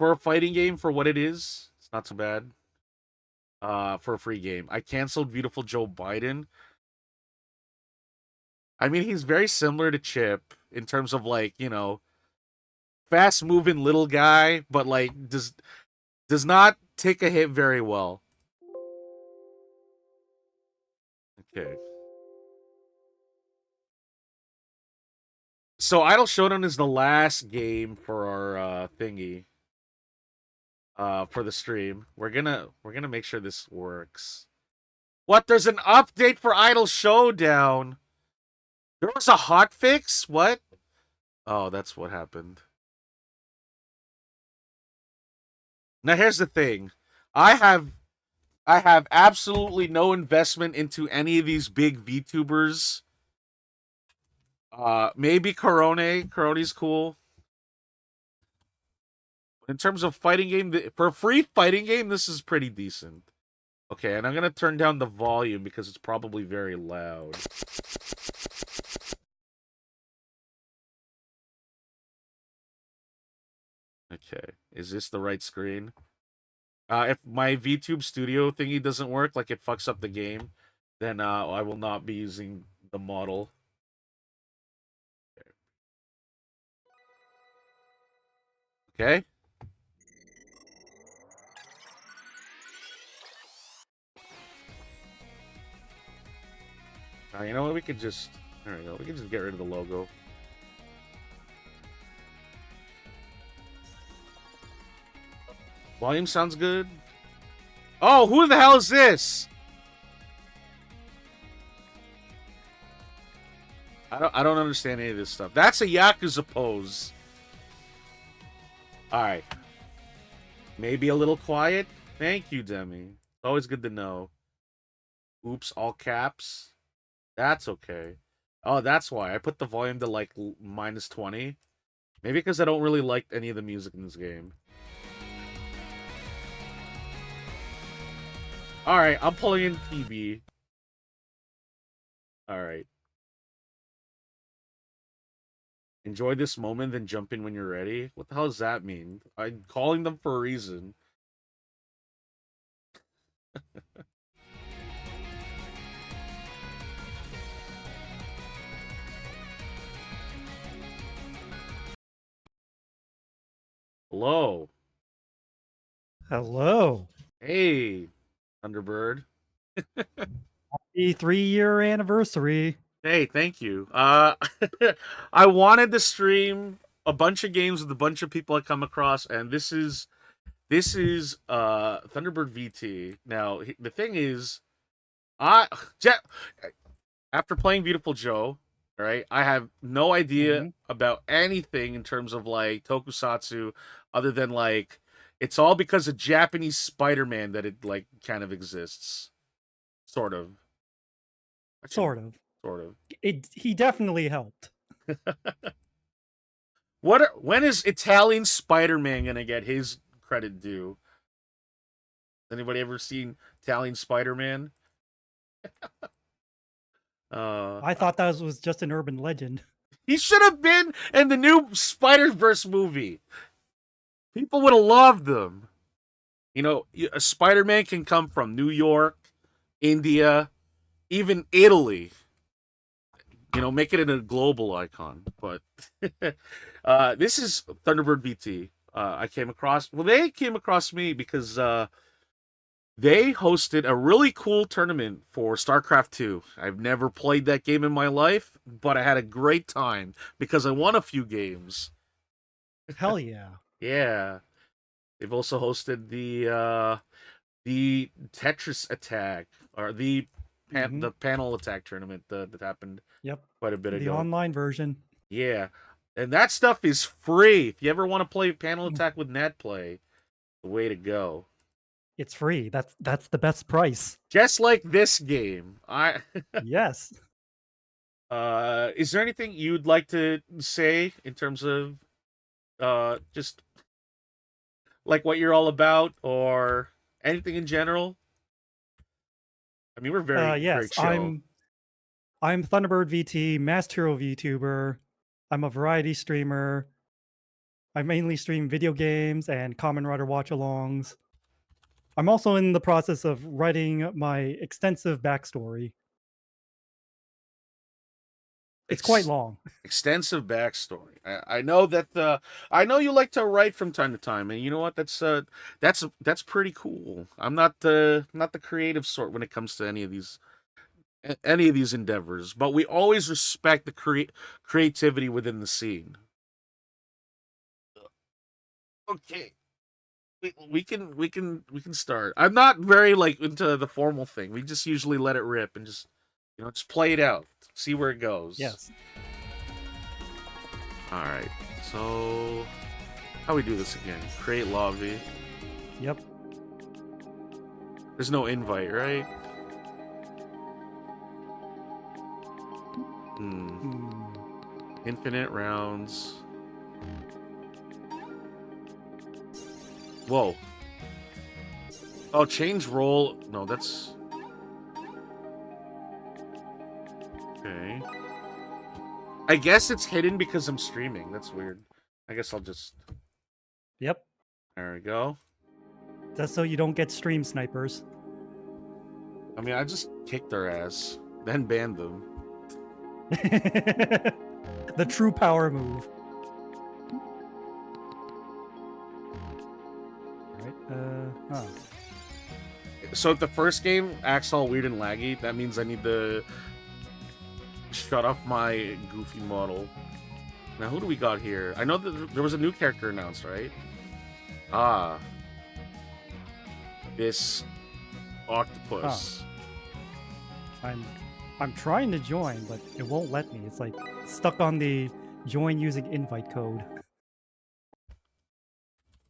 for a fighting game for what it is, it's not so bad. For a free game, I canceled Beautiful Joe Biden. I mean, he's very similar to Chip in terms of like fast moving little guy, but like does not take a hit very well. Okay. So Idle Showdown is the last game for our thingy. For the stream. We're gonna make sure this works. What? There's an update for Idle Showdown. There was a hot fix? What? Oh, that's what happened. Now here's the thing. I have I have absolutely no investment into any of these big VTubers. Maybe Corone. Corone's cool. In terms of fighting game, for a free fighting game, this is pretty decent. Okay, and I'm gonna turn down the volume because it's probably very loud. Okay, is this the right screen? If my VTube Studio thingy doesn't work, like it fucks up the game, then I will not be using the model. Okay. You know what? We could just there we go. We can just get rid of the logo. Volume sounds good. Oh, who the hell is this? I don't understand any of this stuff. That's a Yakuza pose. Alright. Maybe a little quiet. Thank you, Demi. Always good to know. Oops, all caps. That's okay. Oh, that's why. I put the volume to like minus 20. Maybe because I don't really like any of the music in this game. Alright, I'm pulling in TB. Alright. Enjoy this moment, then jump in when you're ready. What the hell does that mean? I'm calling them for a reason. Hello. Hello. Hey, Thunderbird. Happy 3-year anniversary. Hey, thank you. I wanted to stream a bunch of games with a bunch of people I come across, and this is Thunderbird VT. Now the thing is, I after playing Beautiful Joe, right? I have no idea about anything in terms of like tokusatsu, other than like it's all because of Japanese Spider-Man that it like kind of exists, sort of. Sort of. Sort of. He definitely helped. When is Italian Spider-Man gonna get his credit due? Anybody ever seen Italian Spider-Man? I thought that was just an urban legend. He should have been in the new Spider-Verse movie. People would have loved them. You know, a Spider-Man can come from New York, India, even Italy. You know, make it a global icon. But this is Thunderbird VT. I came across. Well, they came across me because they hosted a really cool tournament for StarCraft 2. I've never played that game in my life, but I had a great time because I won a few games. Hell yeah. Yeah. They've also hosted the Tetris Attack or the panel attack tournament that happened quite a bit ago. The online version. Yeah. And that stuff is free. If you ever want to play panel attack with NetPlay, the way to go. It's free. That's the best price. Just like this game. Yes. Is there anything you'd like to say in terms of just like what you're all about or anything in general? I mean, we're very yes. chill. I'm Thunderbird VT, Master Hero VTuber. I'm a variety streamer. I mainly stream video games and Kamen Rider watch-alongs. I'm also in the process of writing my extensive backstory. It's quite Ex- long. Extensive backstory. I know that I know you like to write from time to time, and you know what? That's pretty cool. I'm not the creative sort when it comes to any of these endeavors, but we always respect the creativity within the scene. Okay. We can start. I'm not very like into the formal thing. We just usually let it rip and just play it out, see where it goes. Yes. All right. So how we do this again? Create lobby. Yep. There's no invite, right? Infinite rounds. Whoa. Oh, change role. No, that's... Okay. I guess it's hidden because I'm streaming. That's weird. I guess I'll just... Yep. There we go. That's so you don't get stream snipers. I mean, I just kicked their ass, then banned them. The true power move. Alright, So if the first game acts all weird and laggy, that means I need to shut off my goofy model. Now, who do we got here? I know that there was a new character announced, right? Ah. This octopus. I'm trying to join, but it won't let me. It's like stuck on the join using invite code.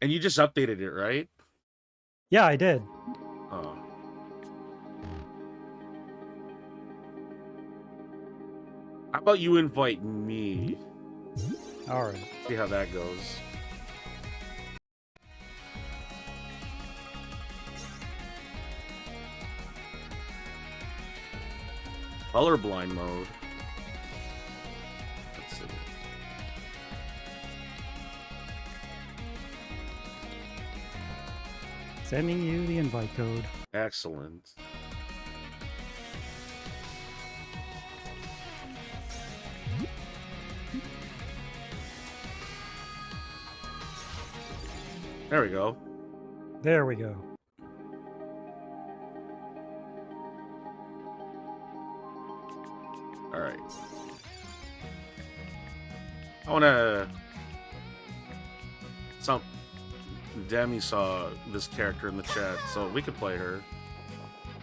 And you just updated it, right? Yeah, I did. Oh. How about you invite me? Alright. See how that goes. Colorblind mode. Let's see. Sending you the invite code. Excellent. There we go. There we go. All right. I want to... Demi saw this character in the chat, so we could play her.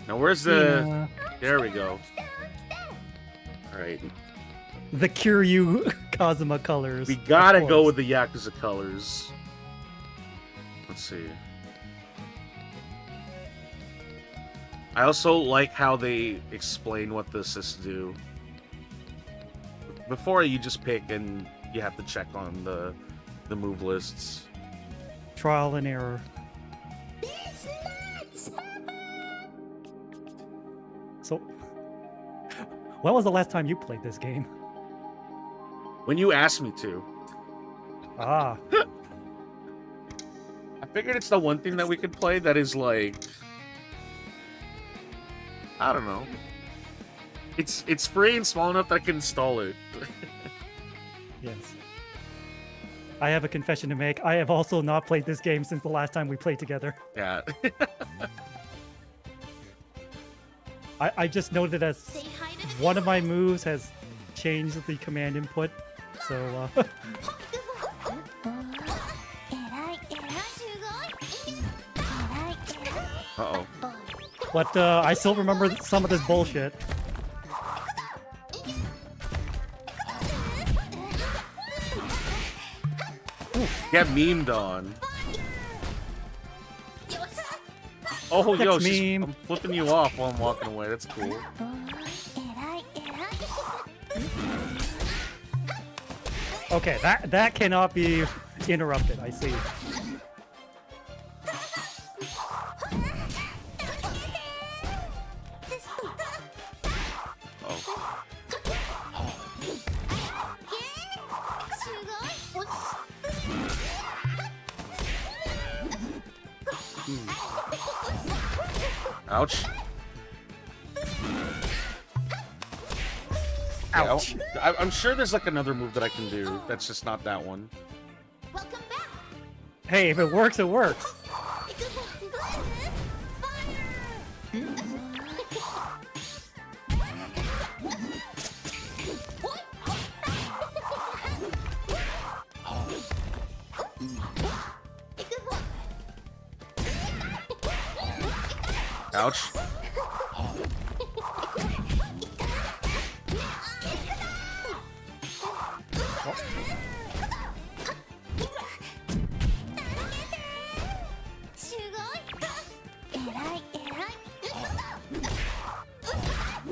Now, where's the... Yeah. There we go. All right. The Kiryu Kazuma colors. We gotta go with the Yakuza colors. Let's see. I also like how they explain what the assists do. Before you just pick and you have to check on the move lists. Trial and error. So, when was the last time you played this game? When you asked me to. Ah. I figured it's the one thing that we could play that is like... I don't know. It's free and small enough that I can install it. Yes. I have a confession to make. I have also not played this game since the last time we played together. Yeah. I just noted that one of my moves has changed the command input, so Uh-oh. but I still remember some of this bullshit. Get memed on. Oh, yo, I'm flipping you off while I'm walking away. That's cool. Okay, that cannot be interrupted. I see. Ouch. Ouch. I'm sure there's like another move that I can do. That's just not that one. Welcome back. Hey, if it works, it works. Ouch.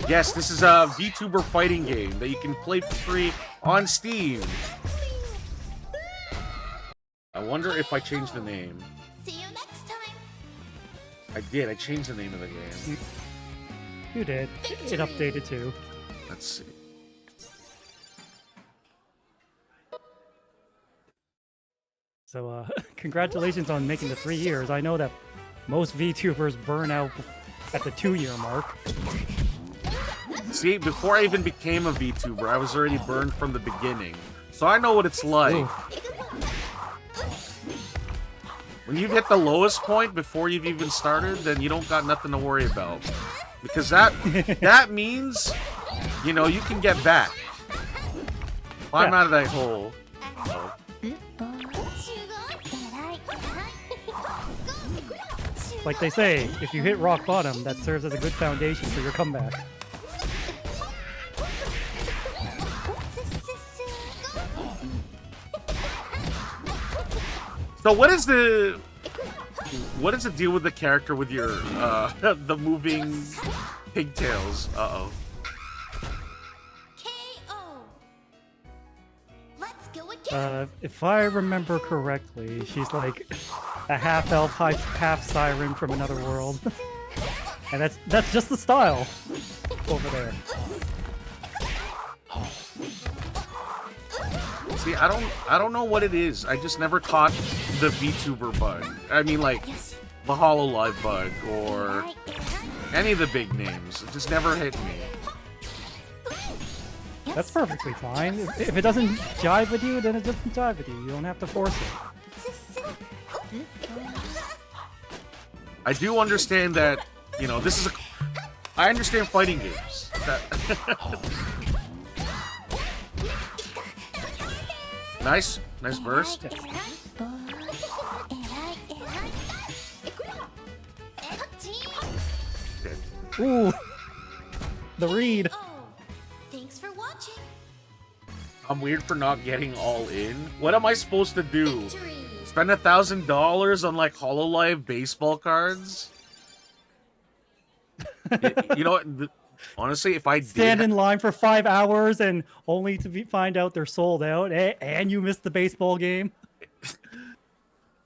Yes, this is a VTuber fighting game that you can play for free on Steam. I wonder if I changed the name. See you next time. I did. I changed the name of the game. You did. It updated too. Let's see. So, congratulations on making the 3 years. I know that most VTubers burn out at the 2-year mark. See, before I even became a VTuber, I was already burned from the beginning. So I know what it's like. Ooh. When you hit the lowest point before you've even started, then you don't got nothing to worry about. Because that means, you know, you can get back. Climb out of that hole. Oh. Like they say, if you hit rock bottom, that serves as a good foundation for your comeback. So what is the deal with the character with your the moving pigtails? Uh-oh. KO. Let's go again. If I remember correctly, she's like a half elf, half siren from another world. And that's just the style over there. See, I don't know what it is. I just never caught the VTuber bug. I mean, like the HoloLive bug or any of the big names. It just never hit me. That's perfectly fine. If it doesn't jive with you, then it doesn't jive with you. You don't have to force it. I do understand that, you know, this is a... I understand fighting games. Nice. Nice burst. Ooh! The read! Oh, thanks for watching. I'm weird for not getting all in. What am I supposed to do? Victory. Spend $1,000 on, like, HoloLive baseball cards? You know what? Honestly, if I Stand in line for 5 hours and only to find out they're sold out, and you missed the baseball game.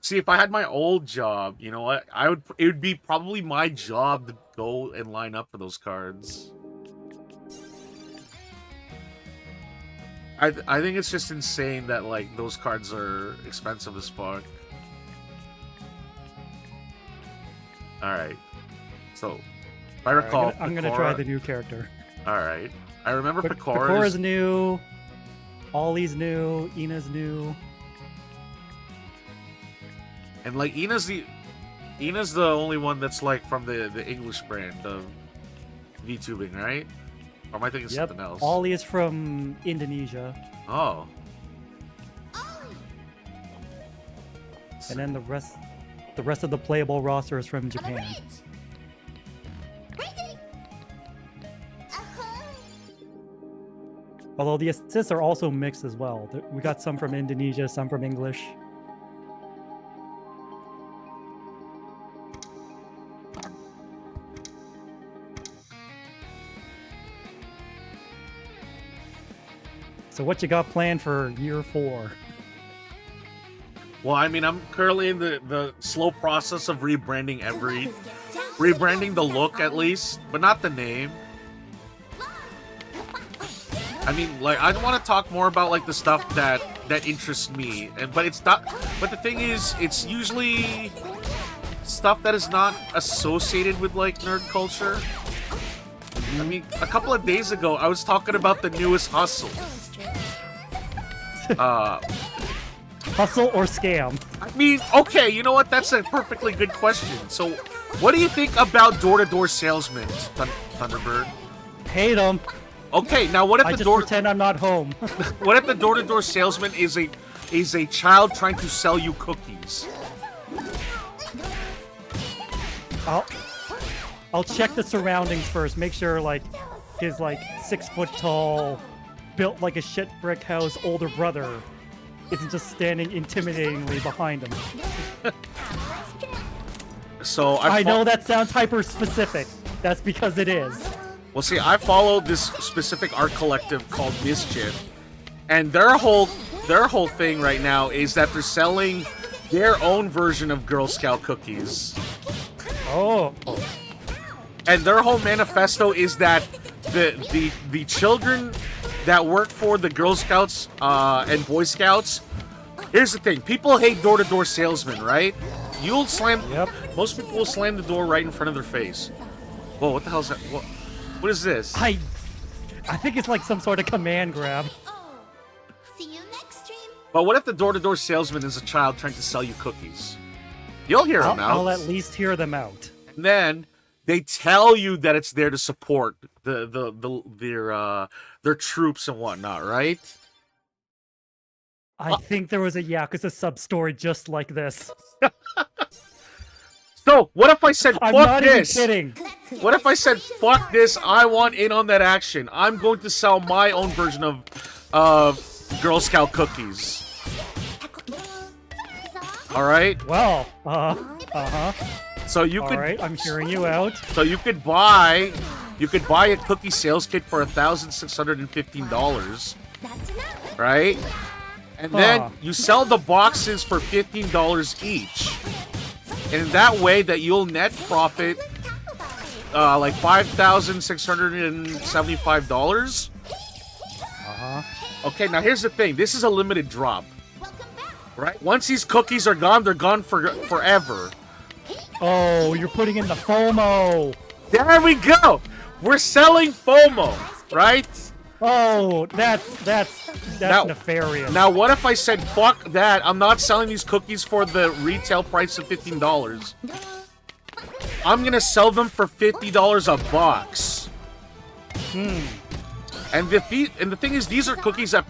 See, if I had my old job, you know what? It would be probably my job to go and line up for those cards. I think it's just insane that, like, those cards are expensive as fuck. Alright. So, if I recall, I'm gonna try the new character. Alright. I remember Pikora's new, Ollie's new, Ina's new. And, like, Ina's the only one that's, like, from the English brand of VTubing, right? Or am I thinking something else? Ollie is from Indonesia. Oh. And then the rest of the playable roster is from Japan. Although the assists are also mixed as well. We got some from Indonesia, some from English. So what you got planned for year 4? Well, I mean, I'm currently in the slow process of rebranding the look at least, but not the name. I mean, like, I want to talk more about, like, the stuff that interests me, but it's not. But the thing is, it's usually stuff that is not associated with like nerd culture. I mean, a couple of days ago, I was talking about the newest hustle. Hustle or scam? I mean, okay, you know what? That's a perfectly good question. So, what do you think about door-to-door salesmen, Thunderbird? Hate them. Okay, now what if I the just door? pretend I'm not home. What if the door-to-door salesman is a child trying to sell you cookies? I'll check the surroundings first. Make sure like his like 6 foot tall, built like a shit brick house older brother isn't just standing intimidatingly behind him. So I know that sounds hyper specific. That's because it is. Well, see, I follow this specific art collective called Mischief, and their whole thing right now is that they're selling their own version of Girl Scout cookies. Oh. And their whole manifesto is that the children that work for the Girl Scouts and Boy Scouts. Here's the thing: people hate door-to-door salesmen, right? You'll slam. Yep. Most people will slam the door right in front of their face. Whoa! What the hell is that? What is this? I think it's like some sort of command grab. Oh, see you next stream. But what if the door-to-door salesman is a child trying to sell you cookies? You'll hear them out. I'll at least hear them out. And then they tell you that it's there to support their troops and whatnot, right? I think there was a Yakuza sub-story just like this. So, what if I said, I'm fuck not this? even kidding. What if I said, fuck this, I want in on that action. I'm going to sell my own version of Girl Scout cookies. Alright? Well, So you could... Alright, I'm hearing you out. So you could buy a cookie sales kit for $1,615, That's enough. right? And then you sell the boxes for $15 each. And in that way that you'll net profit like $5,675. Okay, now here's the thing. This is a limited drop, Welcome back. right? Once these cookies are gone, they're gone forever. Oh, you're putting in the FOMO. There we go. We're selling FOMO, right? Oh, that's Now- nefarious. Now, what if I said, fuck that, I'm not selling these cookies for the retail price of $15. I'm gonna sell them for $50 a box. And the thing is, these are cookies that,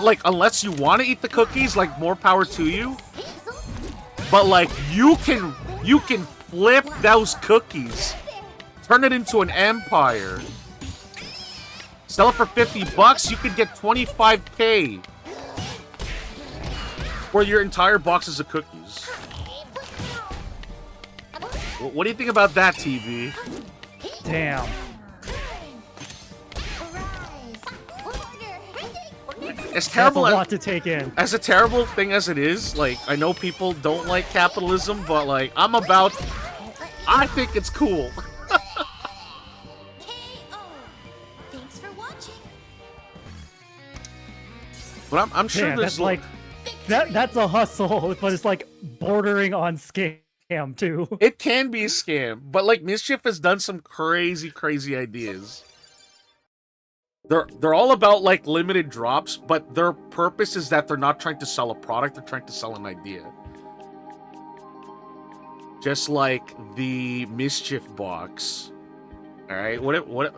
like, unless you want to eat the cookies, like, more power to you. But, like, you can flip those cookies. Turn it into an empire. Sell it for $50, you could get $25K for your entire boxes of cookies. What do you think about that, TV? Damn. As That's a terrible lot to take in. as a terrible thing as it is, like, I know people don't like capitalism, but, like, I think it's cool. KO. Thanks for watching. But I'm sure Damn, there's that's like that's a hustle, but it's like bordering on scam too. it can be a scam, but, like, Mischief has done some crazy ideas. They're all about, like, limited drops, but their purpose is that they're not trying to sell a product, they're trying to sell an idea. Just like the Mischief box. Alright,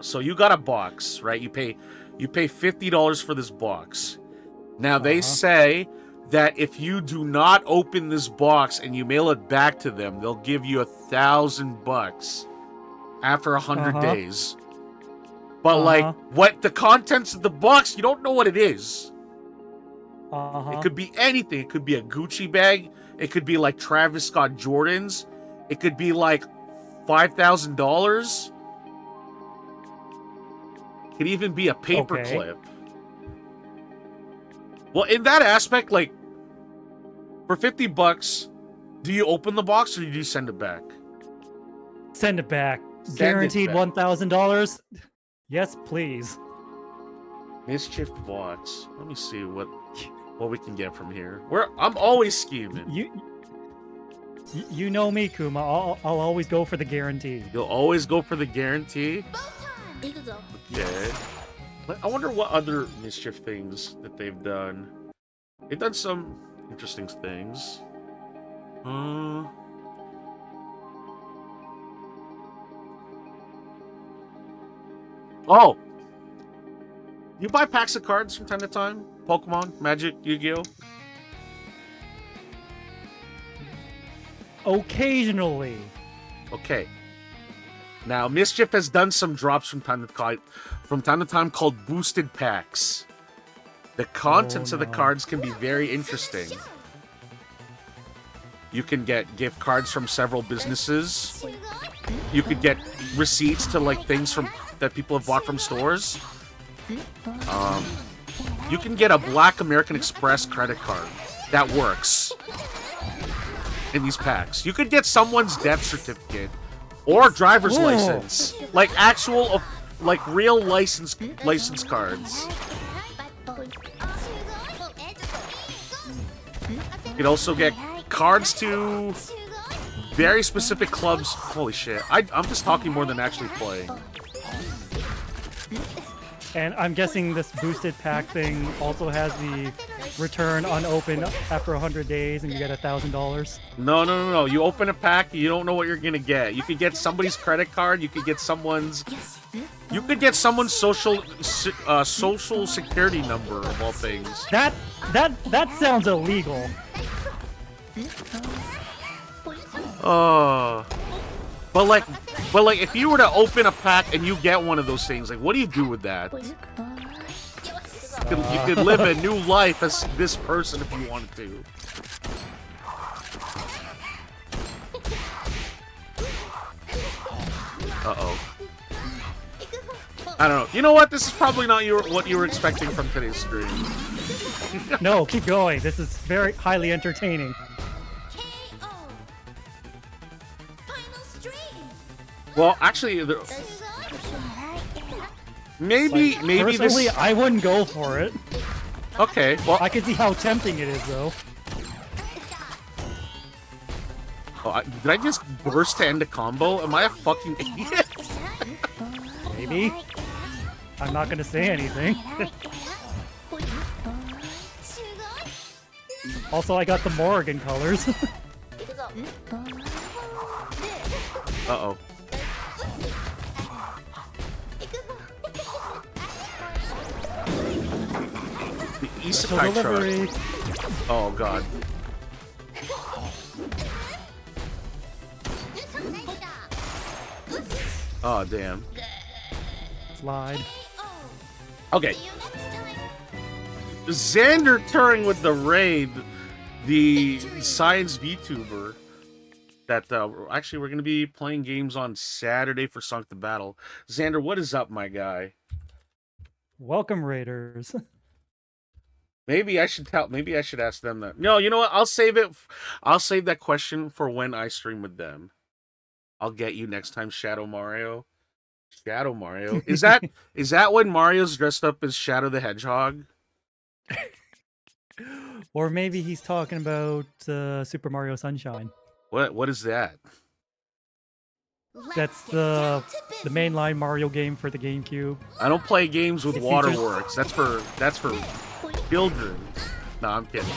so you got a box, right? You pay $50 for this box. Now they say that if you do not open this box and you mail it back to them, they'll give you $1,000 after 100 days. But like, what the contents of the box, you don't know what it is. It could be anything. It could be a Gucci bag. It could be like Travis Scott Jordans. It could be like $5,000. It could even be a paperclip. Well, in that aspect, like, for $50, do you open the box or do you send it back? Send it back. Send it Guaranteed back. $1,000. Yes, please. Mischief box. Let me see what we can get from here. I'm always scheming. You know me, Kuma. I'll always go for the guarantee. You'll always go for the guarantee? Okay. I wonder what other mischief things that they've done. They've done some interesting things. Oh! You buy packs of cards from time to time? Pokemon, Magic, Yu-Gi-Oh? Occasionally. Okay. Now, Mischief has done some drops from time to time called boosted packs. The contents of the cards can be very interesting. You can get gift cards from several businesses. You could get receipts to like things that people have bought from stores. You can get a Black American Express credit card that works in these packs. You could get someone's death certificate or driver's license, like actual, like real license cards. You could also get cards to very specific clubs. Holy shit! I'm just talking more than actually playing. And I'm guessing this boosted pack thing also has the return unopened after 100 days and you get $1,000. No. You open a pack, you don't know what you're gonna get. You could get somebody's credit card. You could get someone's. You could get someone's social security number of all things. That sounds illegal. But like, if you were to open a pack and you get one of those things, like, what do you do with that? You could live a new life as this person if you wanted to. Uh-oh. I don't know. You know what? This is probably not what you were expecting from today's stream. No, keep going. This is very highly entertaining. Well, actually, maybe Personally, this. I wouldn't go for it. Okay, well, I can see how tempting it is, though. Oh, did I just burst to end a combo? Am I a fucking idiot? Maybe. I'm not gonna say anything. Also, I got the Morrigan colors. Uh-oh. The Isekai delivery. truck. Oh, God. Oh, damn. Slide. Okay. Xander touring with the raid, the science VTuber. That actually we're gonna be playing games on Saturday for Sunk the Battle. Xander, what is up, my guy? Welcome, Raiders. Maybe I should ask them that. No, you know what? I'll save it. I'll save that question for when I stream with them. I'll get you next time, Shadow Mario. Shadow Mario. Is that when Mario's dressed up as Shadow the Hedgehog? Or maybe he's talking about Super Mario Sunshine. What is that? That's the mainline Mario game for the GameCube. I don't play games with It waterworks. That's for children. No, I'm kidding.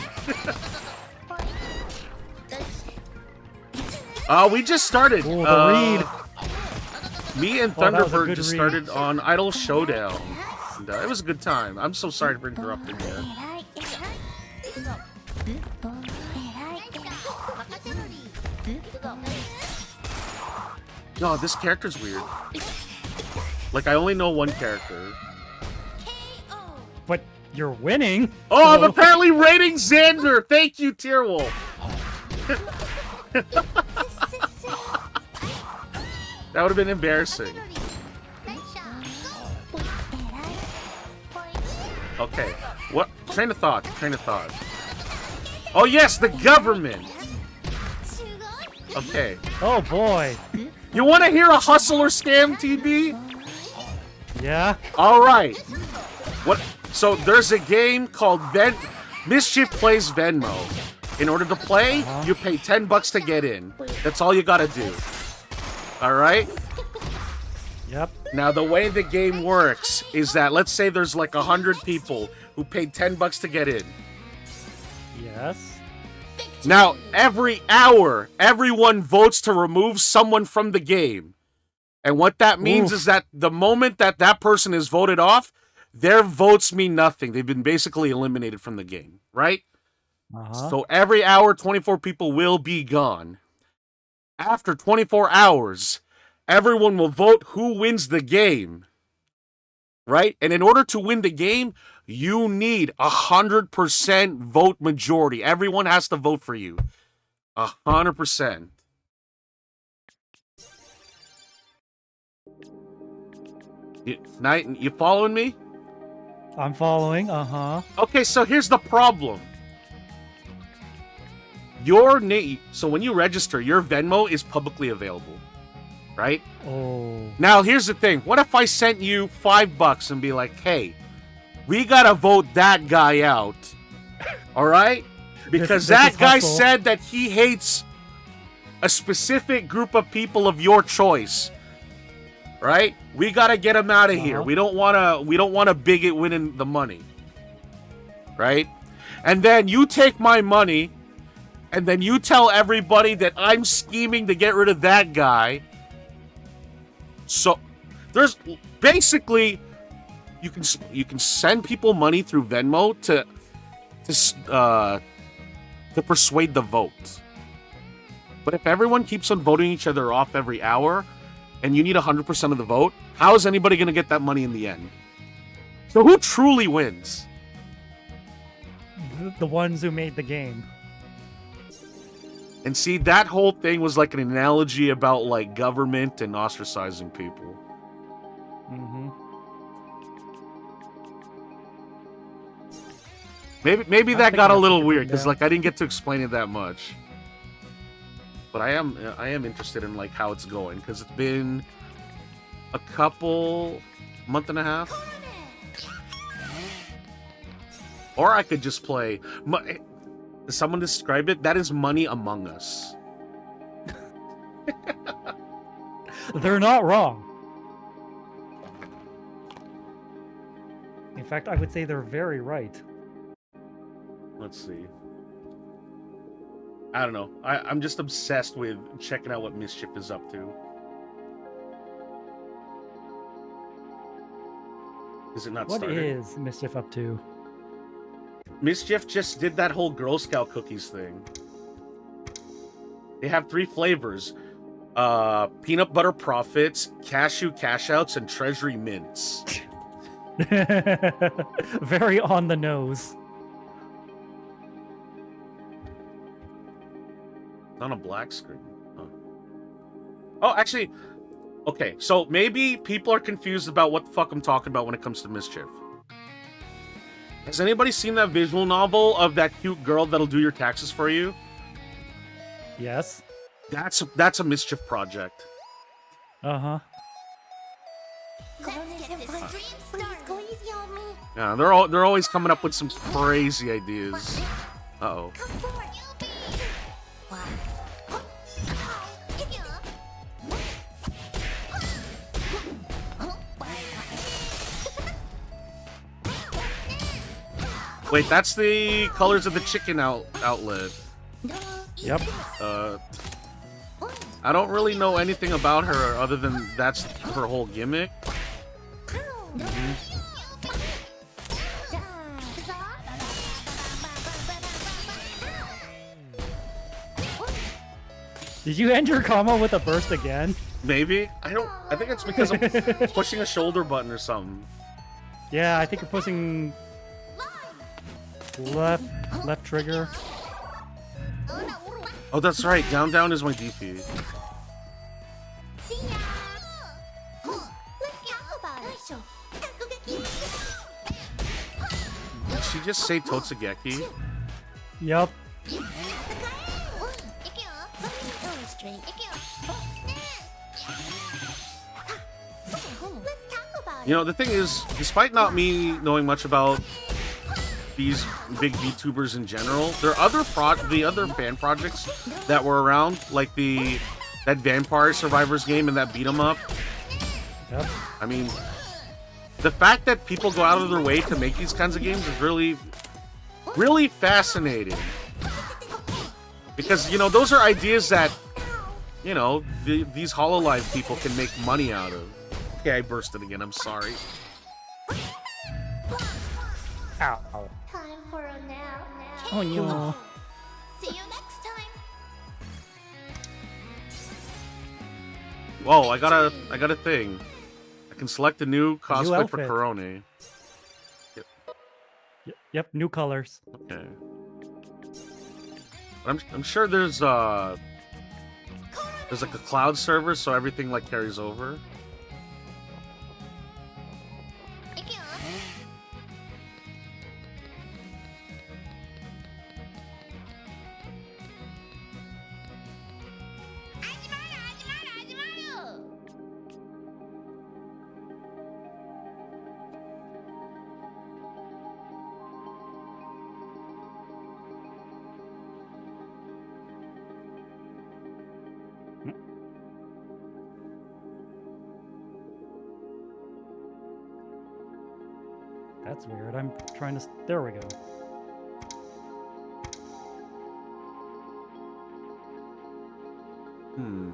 We just started. Ooh, the read. Me and Oh, that was a Thunderbird good just read. started on Idol Showdown. And, it was a good time. I'm so sorry for interrupting you. No, this character's weird. Like, I only know one character. But you're winning. Oh, I'm so- apparently rating Xander! Thank you, Tierwolf! That would have been embarrassing. Okay. What? Train of thought. Oh, yes, the government! Okay. Oh boy. You want to hear a hustle or scam, TB? Yeah. All right. What? So there's a game called Mischief Plays Venmo. In order to play, you pay $10 to get in. That's all you gotta do. All right? Yep. Now, the way the game works is that, let's say there's like 100 people who paid $10 to get in. Yes. Now, every hour, everyone votes to remove someone from the game. And what that means is that the moment that that person is voted off, their votes mean nothing. They've been basically eliminated from the game, right? So every hour, 24 people will be gone. After 24 hours, everyone will vote who wins the game, right? And in order to win the game, you need 100% vote majority. Everyone has to vote for you. 100%. You following me? I'm following. Okay, so here's the problem. So when you register, your Venmo is publicly available, right? Oh. Now, here's the thing. What if I sent you $5 and be like, hey, we gotta vote that guy out, all right? Because that guy said that he hates a specific group of people of your choice, right? We gotta get him out of here. We don't want a bigot winning the money, right? And then you take my money, and then you tell everybody that I'm scheming to get rid of that guy. So there's basically you can send people money through Venmo to persuade the vote. But if everyone keeps on voting each other off every hour, and you need 100% of the vote, how is anybody going to get that money in the end? So who truly wins? The ones who made the game. And see, that whole thing was like an analogy about like government and ostracizing people. Maybe that got a little weird because like I didn't get to explain it that much. But I am interested in like how it's going because it's been a month and a half. Or I could just play. Someone described it. That is money among us. They're not wrong. In fact, I would say they're very right. Let's see. I don't know. I'm just obsessed with checking out what Mischief is up to. Is it not started? What is Mischief up to? Mischief just did that whole Girl Scout cookies thing. They have 3 flavors. Peanut Butter Profits, Cashew Cash Outs, and Treasury Mints. Very on the nose. On a black screen. Huh. Oh, actually, okay. So maybe people are confused about what the fuck I'm talking about when it comes to Mischief. Has anybody seen that visual novel of that cute girl that'll do your taxes for you? Yes. That's a Mischief project. Let's get this stream started. Yeah, they're always coming up with some crazy ideas. Uh-oh. Wait, that's the colors of the chicken outlet. Yep. I don't really know anything about her other than that's her whole gimmick. Did you end your combo with a burst again? Maybe. I think it's because I'm pushing a shoulder button or something. Yeah, I think you're pushing left trigger. Oh, that's right. Down is my DP. Did she just say Totsugeki? Yup. You know, the thing is, despite not me knowing much about these big VTubers in general. There are other fan projects that were around, like that Vampire Survivors game and that beat 'em up. Yep. I mean, the fact that people go out of their way to make these kinds of games is really, really fascinating. Because, you know, those are ideas that, you know, these HoloLive people can make money out of. Okay, I bursted again. I'm sorry. Ow. Time for a nap. Oh no. See you next time. Whoa, I got a thing. I can select a new cosplay for outfit. Corone. Yep, new colors. Okay. I'm sure there's like a cloud server, so everything like carries over. That's weird. I'm trying to. There we go. Hmm.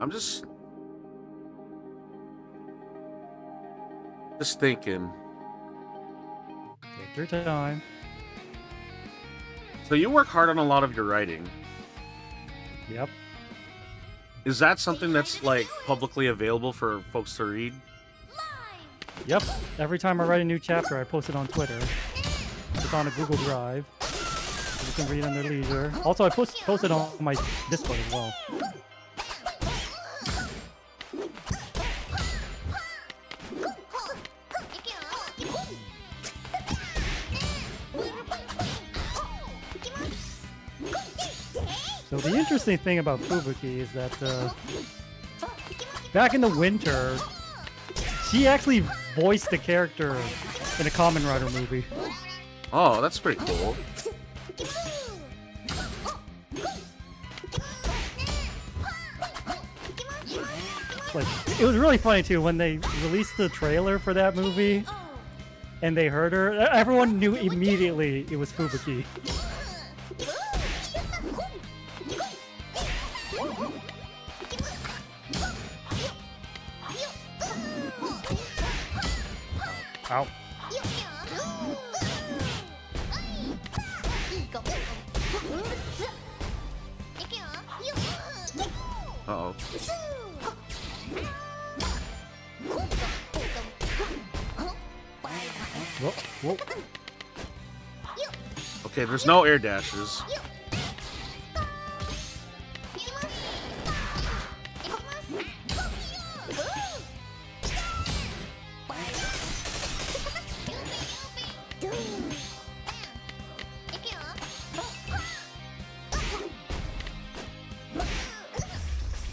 I'm just thinking. Take your time. So you work hard on a lot of your writing. Yep. Is that something that's like publicly available for folks to read? Yep. Every time I write a new chapter, I post it on Twitter. It's on a Google Drive. So you can read it on their leisure. Also, I post it on my Discord as well. So the interesting thing about Fubuki is that back in the winter, she actually voiced the character in a Kamen Rider movie. Oh, that's pretty cool. Like, it was really funny too when they released the trailer for that movie and they heard her. Everyone knew immediately it was Fubuki. Ow. Uh-oh. Whoa, whoa. Okay, there's no air dashes.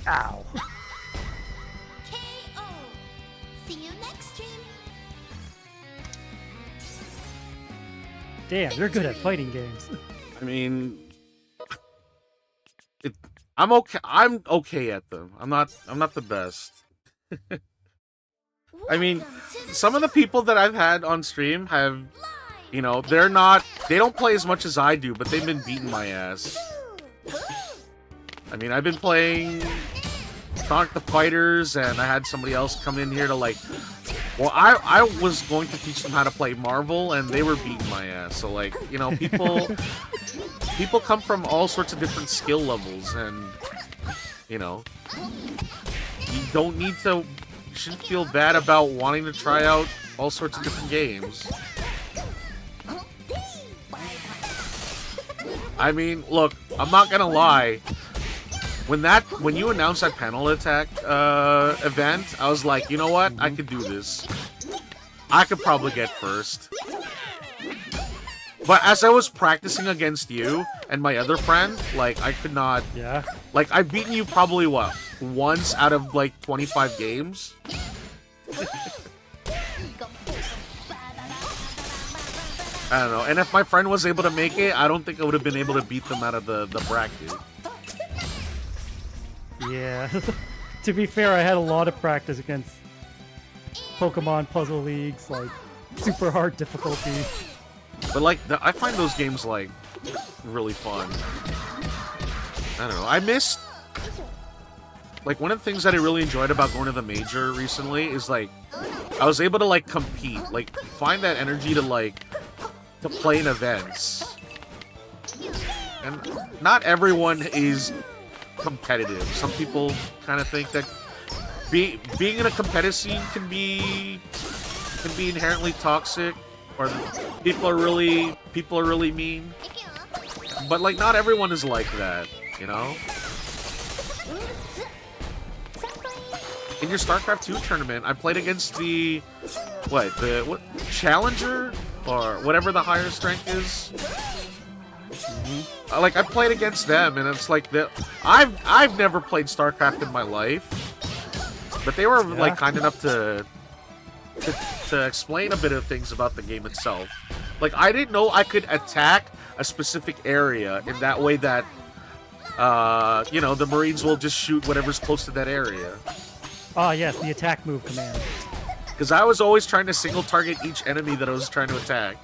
Ow. KO. See you next stream. Damn, you're good at fighting games. I mean, I'm okay. I'm okay at them. I'm not the best. I mean, some of the people that I've had on stream have, you know, they don't play as much as I do, but they've been beating my ass. I mean, I've been playing Sonic the Fighters, and I had somebody else come in here to like, well, I was going to teach them how to play Marvel, and they were beating my ass. So like, you know, people come from all sorts of different skill levels, and you know, you don't need to. You shouldn't feel bad about wanting to try out all sorts of different games. I mean, look, I'm not gonna lie. When you announced that panel attack event, I was like, you know what? I could do this. I could probably get first. But as I was practicing against you and my other friend, like, I could not... Yeah. Like, I've beaten you probably, what, once out of, like, 25 games? I don't know. And if my friend was able to make it, I don't think I would have been able to beat them out of the bracket. Yeah. To be fair, I had a lot of practice against Pokemon Puzzle Leagues, like super hard difficulty. But like, I find those games like really fun. I don't know. I missed like one of the things that I really enjoyed about going to the major recently is like I was able to like compete, like find that energy to like to play in events. And not everyone is competitive. Some people kind of think that being in a competitive scene can be inherently toxic, or people are really mean. But like, not everyone is like that, you know. In your StarCraft 2 tournament, I played against the what Challenger or whatever the highest rank is. Like, I played against them, and it's like I've never played StarCraft in my life, but they were like kind enough to explain a bit of things about the game itself. Like, I didn't know I could attack a specific area in that way that you know, the Marines will just shoot whatever's close to that area. Ah, yes, the attack move command. Because I was always trying to single target each enemy that I was trying to attack.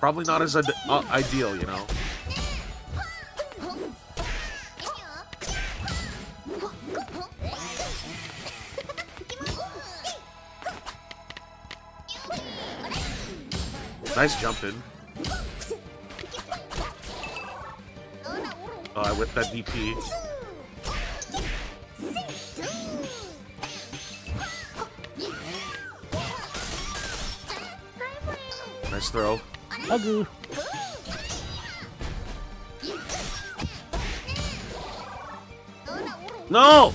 Probably not as ideal, you know. Nice jumping. Oh, I whipped that DP. Nice throw. Ugh. No!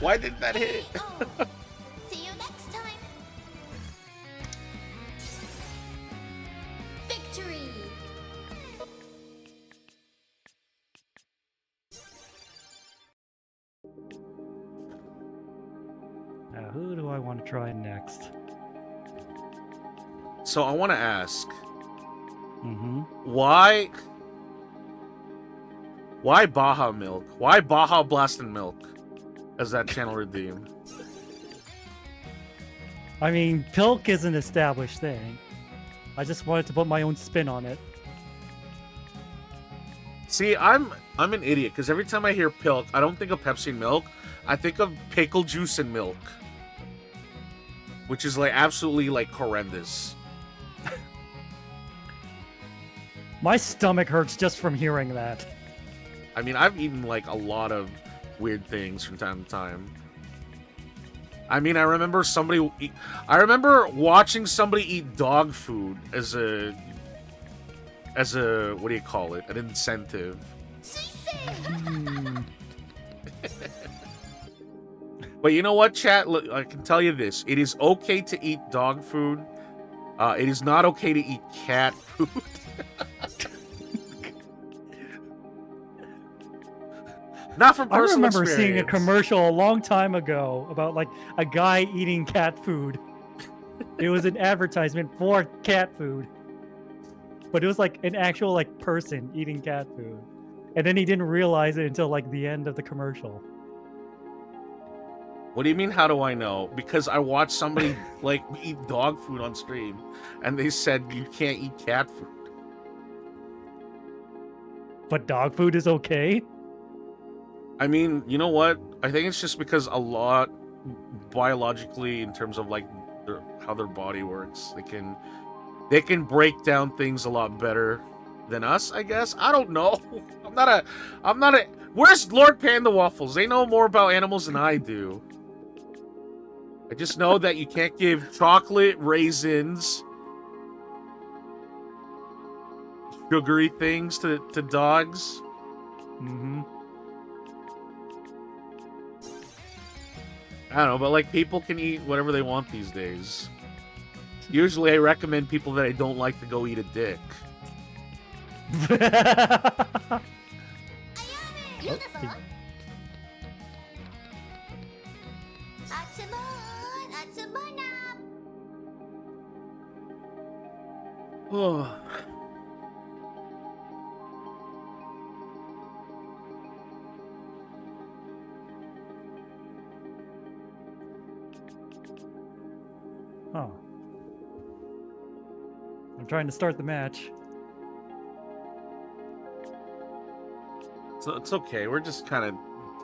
Why did that hit? See you next time. Victory. Now, who do I want to try next? So I want to ask, Mm-hmm. why Baja Milk? Why Baja Blastin' Milk as that channel redeem? I mean, Pilk is an established thing. I just wanted to put my own spin on it. See, I'm an idiot because every time I hear Pilk, I don't think of Pepsi and milk. I think of pickle juice and milk, which is like absolutely like horrendous. My stomach hurts just from hearing that. I mean, I've eaten like a lot of weird things from time to time. I mean, I remember watching somebody eat dog food as a what do you call it? An incentive. But you know what, chat? Look, I can tell you this: it is okay to eat dog food. It is not okay to eat cat food. Not from I personal remember seeing a experience. commercial a long time ago about like a guy eating cat food. It was an advertisement for cat food. But it was like an actual like person eating cat food. And then he didn't realize it until like the end of the commercial. What do you mean, how do I know? Because I watched somebody like eat dog food on stream, and they said you can't eat cat food. But dog food is okay? I mean, you know what? I think it's just because a lot biologically, in terms of like how their body works, they can break down things a lot better than us, I guess. I don't know. I'm not a Where's Lord Panda Waffles? They know more about animals than I do. I just know that you can't give chocolate, raisins, sugary things to dogs. Mm-hmm. I don't know, but like people can eat whatever they want these days. Usually I recommend people that I don't like to go eat a dick. Atsubon! Atsubonap! Oh. Oh. I'm trying to start the match. So it's okay. We're just kind of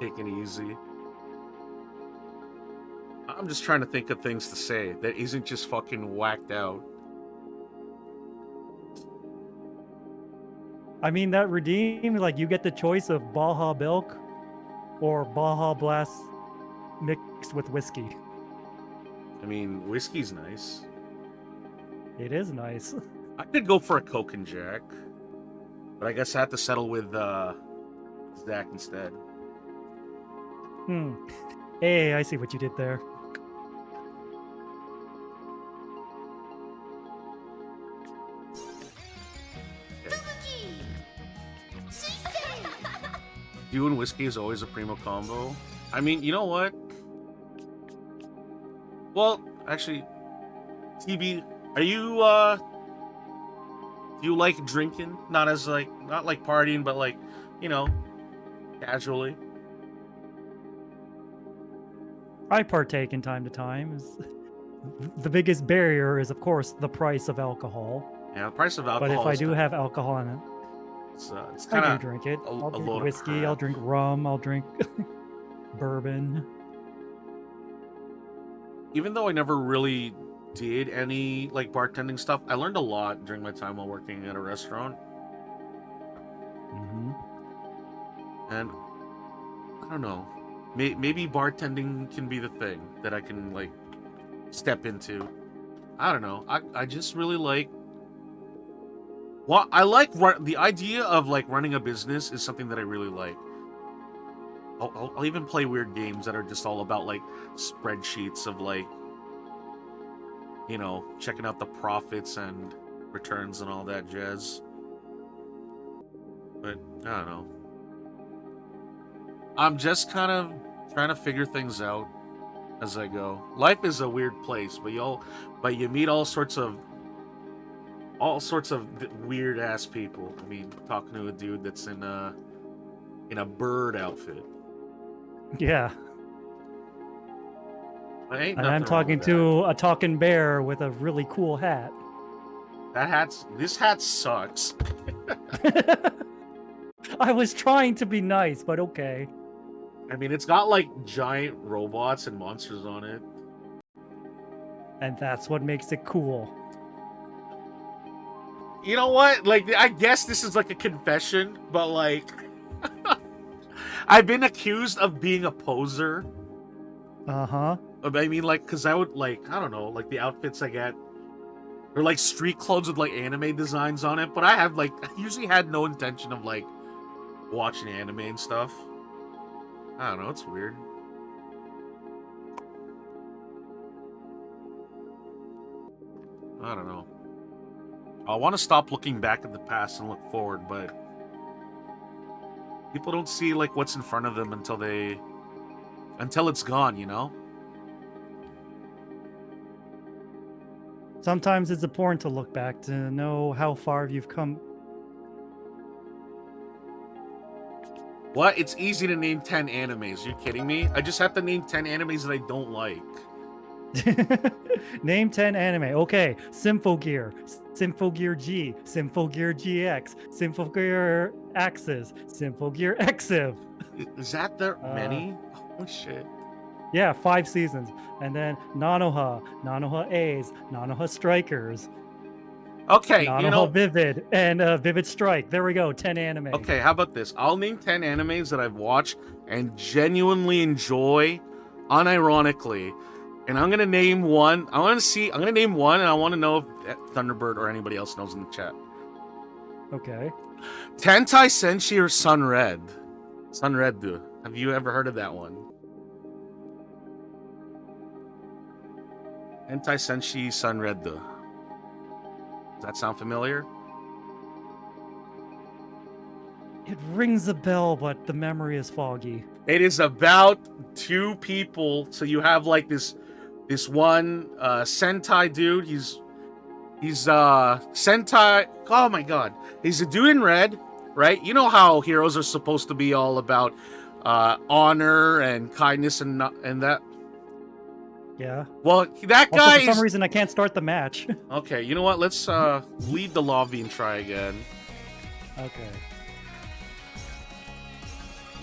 taking it easy. I'm just trying to think of things to say that isn't just fucking whacked out. I mean, that redeem, like, you get the choice of Baja Milk or Baja Blast mixed with whiskey. I mean, whiskey's nice. It is nice. I could go for a Coke and Jack, but I guess I have to settle with Zach instead. Hey, I see what you did there. Fubuki! Suisei! You and whiskey is always a primo combo. I mean, you know what? Well, actually, TB, are you do you like drinking? Not as like not like partying, but like, you know, casually. I partake in time to time. The biggest barrier is, of course, the price of alcohol. Yeah, the price of alcohol. But if I is do kinda- have alcohol in it, it's I kind do of drink it. a I'll drink load of whiskey, I'll crap. drink rum, I'll drink bourbon. Even though I never really did any like bartending stuff, I learned a lot during my time while working at a restaurant. hmm And I don't know, maybe bartending can be the thing that I can like step into. I don't know. I just really like. Well, I like the idea of like running a business is something that I really like. I'll even play weird games that are just all about like spreadsheets of like, you know, checking out the profits and returns and all that jazz. But I don't know. I'm just kind of trying to figure things out as I go. Life is a weird place, but you meet all sorts of weird ass people. I mean, talking to a dude that's in a bird outfit. Yeah. But ain't And I'm nothing wrong talking with to a talking bear with a really cool hat. this hat sucks. I was trying to be nice, but okay. I mean, it's got like giant robots and monsters on it. And that's what makes it cool. You know what? Like, I guess this is like a confession, but like, I've been accused of being a poser. Uh-huh. I mean, like, because I would like, I don't know, like the outfits I get, or like street clothes with like anime designs on it. But I have like, I usually had no intention of like watching anime and stuff. I don't know, it's weird. I don't know. I want to stop looking back at the past and look forward, but people don't see like what's in front of them until it's gone, you know? Sometimes it's important to look back to know how far you've come. What? It's easy to name 10 animes. You kidding me? I just have to name 10 animes that I don't like. Name 10 anime. Okay, Symphogear, Symphogear G, Symphogear GX, Symphogear Axis, Symphogear Exiv. Is that there many? Holy shit. Yeah, 5 seasons. And then Nanoha, Nanoha A's, Nanoha Strikers, Okay, Nanoha you know, Vivid, and Vivid Strike. There we go, 10 anime. okay, how about this? I'll name 10 animes that I've watched and genuinely enjoy, unironically. And I'm gonna name one. I'm gonna name one, and I want to know if Thunderbird or anybody else knows in the chat. Okay. Tentai Senshi or Sunred? Sunred. Have you ever heard of that one? Tentai Senshi Sunred. Does that sound familiar? It rings a bell, but the memory is foggy. It is about two people. So you have like this one Sentai dude. He's Sentai. Oh my god, he's a dude in red, right? You know how heroes are supposed to be all about honor and kindness and that. Yeah. Well, that Also, guy for some is reason, I can't start the match. okay. You know what? Let's leave the lobby and try again. Okay.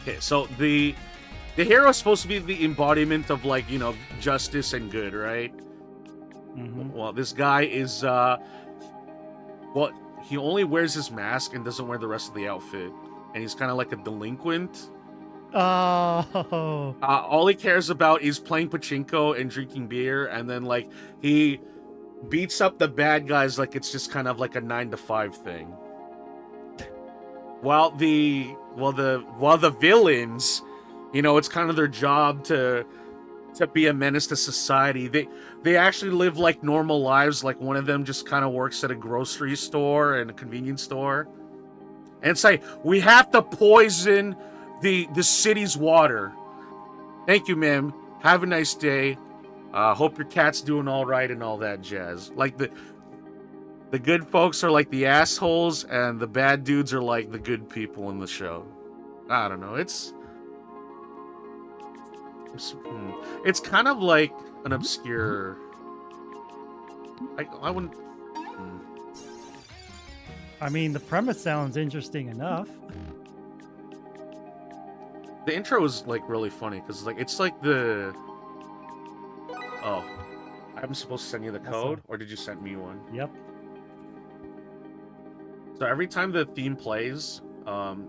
Okay, so the hero is supposed to be the embodiment of like justice and good, right? Mm-hmm. Well, this guy is well, he only wears his mask and doesn't wear the rest of the outfit, and he's kind of like a delinquent. Oh. All he cares about is playing pachinko and drinking beer, and then like he beats up the bad guys like it's just kind of like a 9 to 5 thing. While the villains, it's kind of their job to be a menace to society. They actually live like normal lives. Like one of them just kind of works at a grocery store and a convenience store, and it's like we have to poison the city's water. Thank you, ma'am. Have a nice day. Hope your cat's doing all right and all that jazz. Like the good folks are like the assholes, and the bad dudes are like the good people in the show. I don't know. It's kind of like an obscure. I wouldn't. I mean, the premise sounds interesting enough. The intro is like really funny because like it's like the. Oh, I'm supposed to send you the code, or did you send me one? Yep. So every time the theme plays,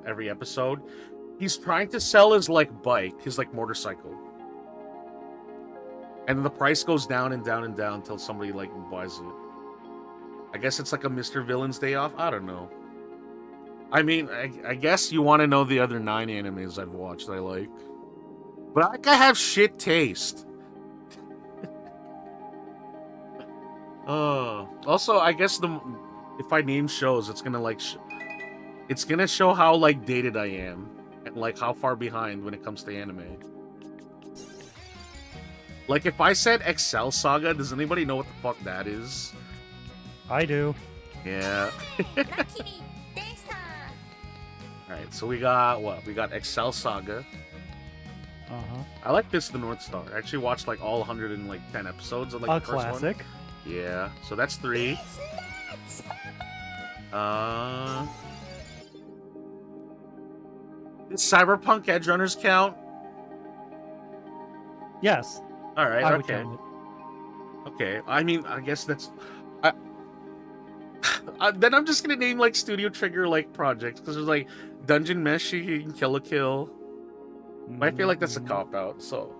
every episode, he's trying to sell his like bike, his like motorcycle. And the price goes down and down and down until somebody like buys it. I guess it's like a Mr. Villain's Day Off. I don't know. I mean, I guess you want to know the other 9 animes I've watched I like. But I have shit taste. Also, I guess if I name shows, it's gonna like it's gonna show how like dated I am and like how far behind when it comes to anime. Like if I said Excel Saga, does anybody know what the fuck that is? I do. Yeah. Lucky thanks, Alright, so we got what? We got Excel Saga. Uh-huh. I like this the North Star. I actually watched like all 110 episodes of like A the first classic. one. Yeah, so that's 3. Did Cyberpunk Edge Runners count? Yes. All right, I would okay. count it. Okay, I mean, I guess that's. Then I'm just gonna name like Studio Trigger like projects because there's like Dungeon Meshi and Kill a Kill. I feel like that's a cop out. So,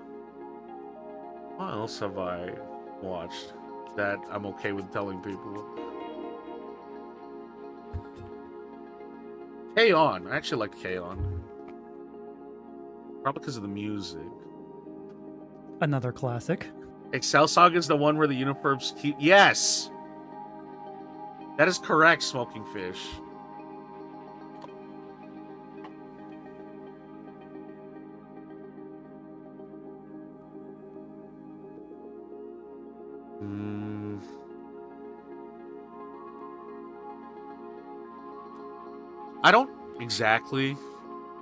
what else have I watched that I'm okay with telling people? K-On! I actually like K-On. Probably because of the music. Another classic. Excel Saga is the one where the uniforms keep. Yes! That is correct, Smoking Fish. I don't exactly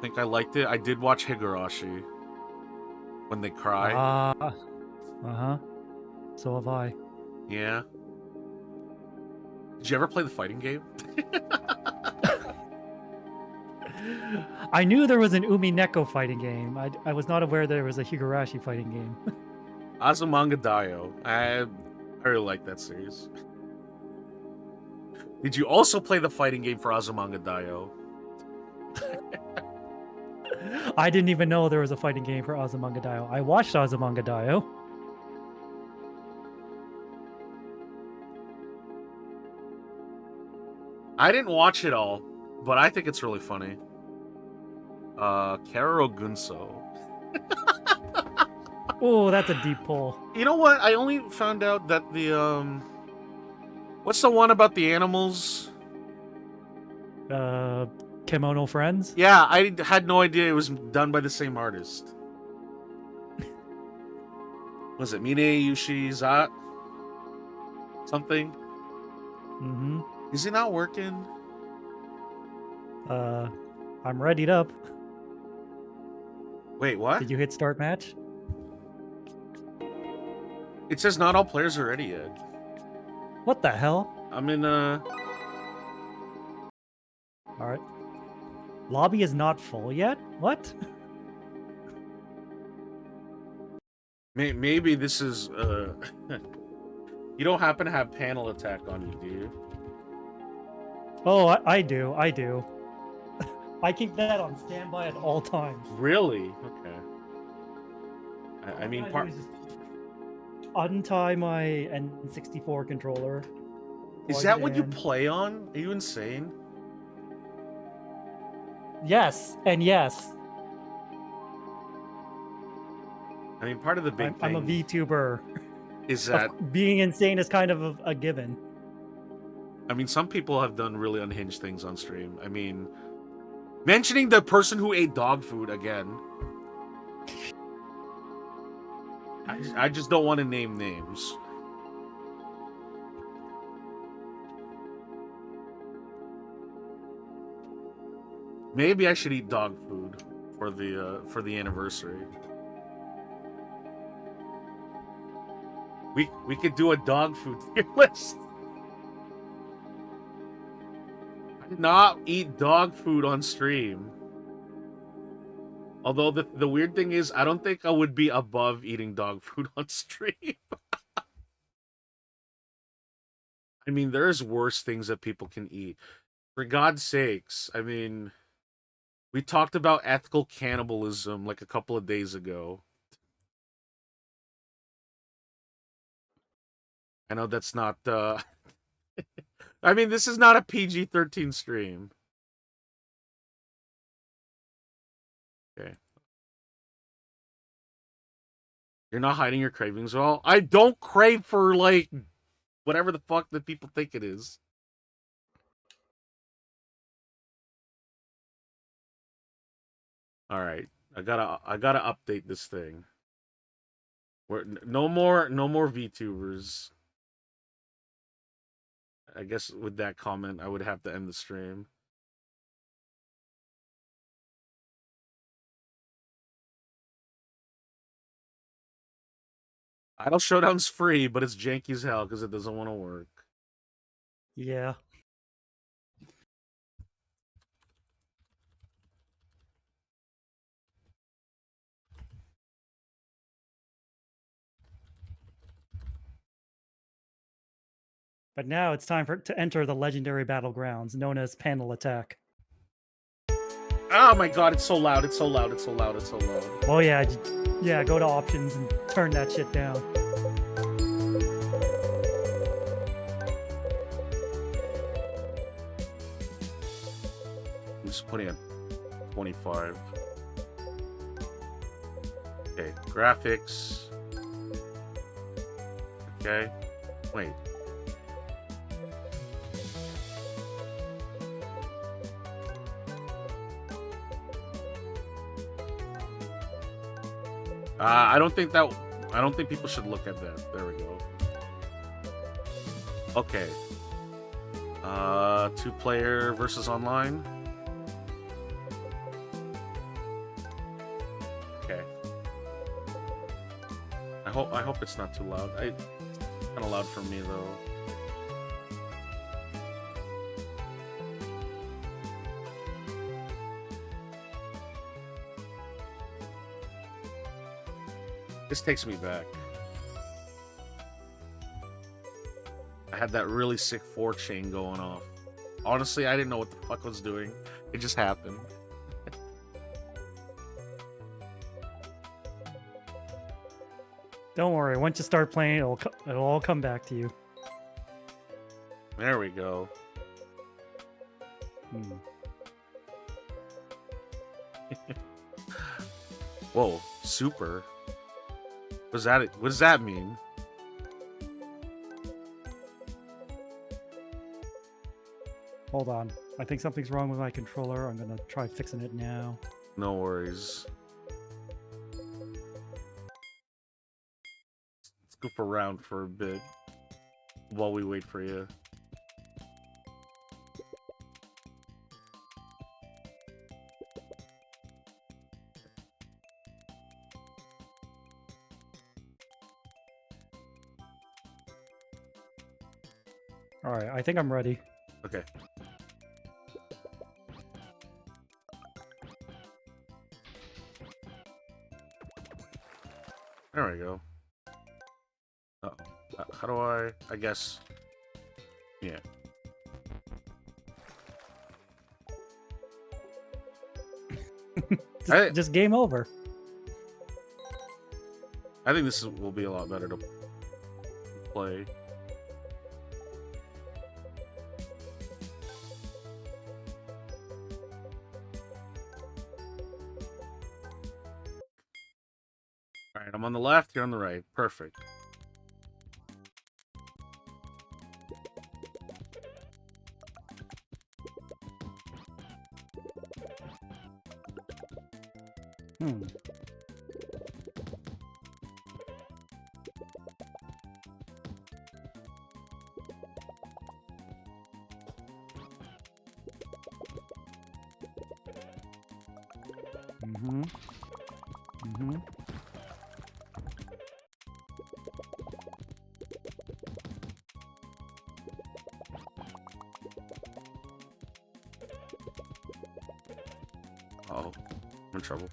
think I liked it. I did watch Higurashi when they cry. Uh-huh. So have I. Yeah. Did you ever play the fighting game? I knew there was an Umineko fighting game. I was not aware there was a Higurashi fighting game. Azumanga Daioh. I really like that series. Did you also play the fighting game for Azumanga Daioh? I didn't even know there was a fighting game for Azumanga Daioh. I watched Azumanga Daioh. I didn't watch it all, but I think it's really funny. Kararo Gunso. Oh, that's a deep pull. You know what? I only found out that the what's the one about the animals? Cat Kimono Friends? Yeah, I had no idea it was done by the same artist. Was it Mine Yoshiza? Something? Mm-hmm. Is he not working? I'm readied up. Wait, what? Did you hit start match? It says not all players are ready yet. What the hell? I'm in Alright. Lobby is not full yet? What? maybe this is you don't happen to have panel attack on you, do you? Oh, I do. I do. I keep that on standby at all times. Really? Okay. I mean, All I do is just untie my N64 controller. is plug that it what you in. play on? Are you insane? Yes, and yes. I mean, part of the big I'm a thing VTuber. is that Being insane is kind of a given. I mean, some people have done really unhinged things on stream. I mean, mentioning the person who ate dog food again. I just don't want to name names. Maybe I should eat dog food for the anniversary. We could do a dog food tier list. I did not eat dog food on stream. Although the weird thing is, I don't think I would be above eating dog food on stream. I mean, there's worse things that people can eat. For God's sakes, I mean, we talked about ethical cannibalism like a couple of days ago. I know that's not I mean, this is not a PG-13 stream. Okay. You're not hiding your cravings at all? I don't crave for, like, whatever the fuck that people think it is. Alright. I gotta update this thing. No more VTubers. I guess with that comment, I would have to end the stream. Idle Showdown's free, but it's janky as hell because it doesn't want to work. Yeah. But now it's time to enter the legendary battlegrounds known as panel attack. Oh my god, it's so loud, it's so loud, it's so loud, it's so loud. Oh yeah, yeah, go to options and turn that shit down. I'm just putting it 25. Okay, graphics. Okay, wait. I don't think people should look at that. There we go. Okay. 2-player versus online. Okay. I hope it's not too loud. It's kind of loud for me though. This takes me back. I had that really sick 4 chain going off. Honestly, I didn't know what the fuck I was doing. It just happened. Don't worry, once you start playing, it'll all come back to you. There we go. Whoa, super. What does that mean? Hold on. I think something's wrong with my controller. I'm gonna try fixing it now. No worries. Let's goof around for a bit while we wait for you. Alright, I think I'm ready. Okay. There we go. Uh-oh. How do I guess... Yeah. Just game over. I think this will be a lot better to play. Alright, I'm on the left, you're on the right. Perfect. Hmm. Mm-hmm. Mm-hmm. Uh-oh. I'm in trouble.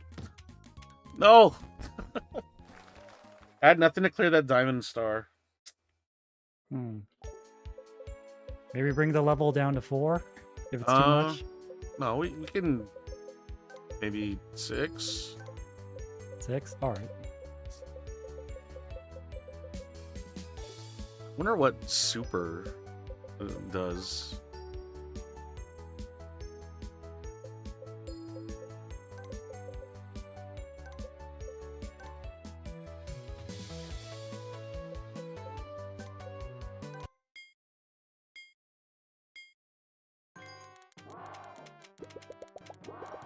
No! I had nothing to clear that diamond star. Hmm. Maybe bring the level down to 4 if it's too much. No, we can... Maybe 6? 6? Alright. Wonder what super does.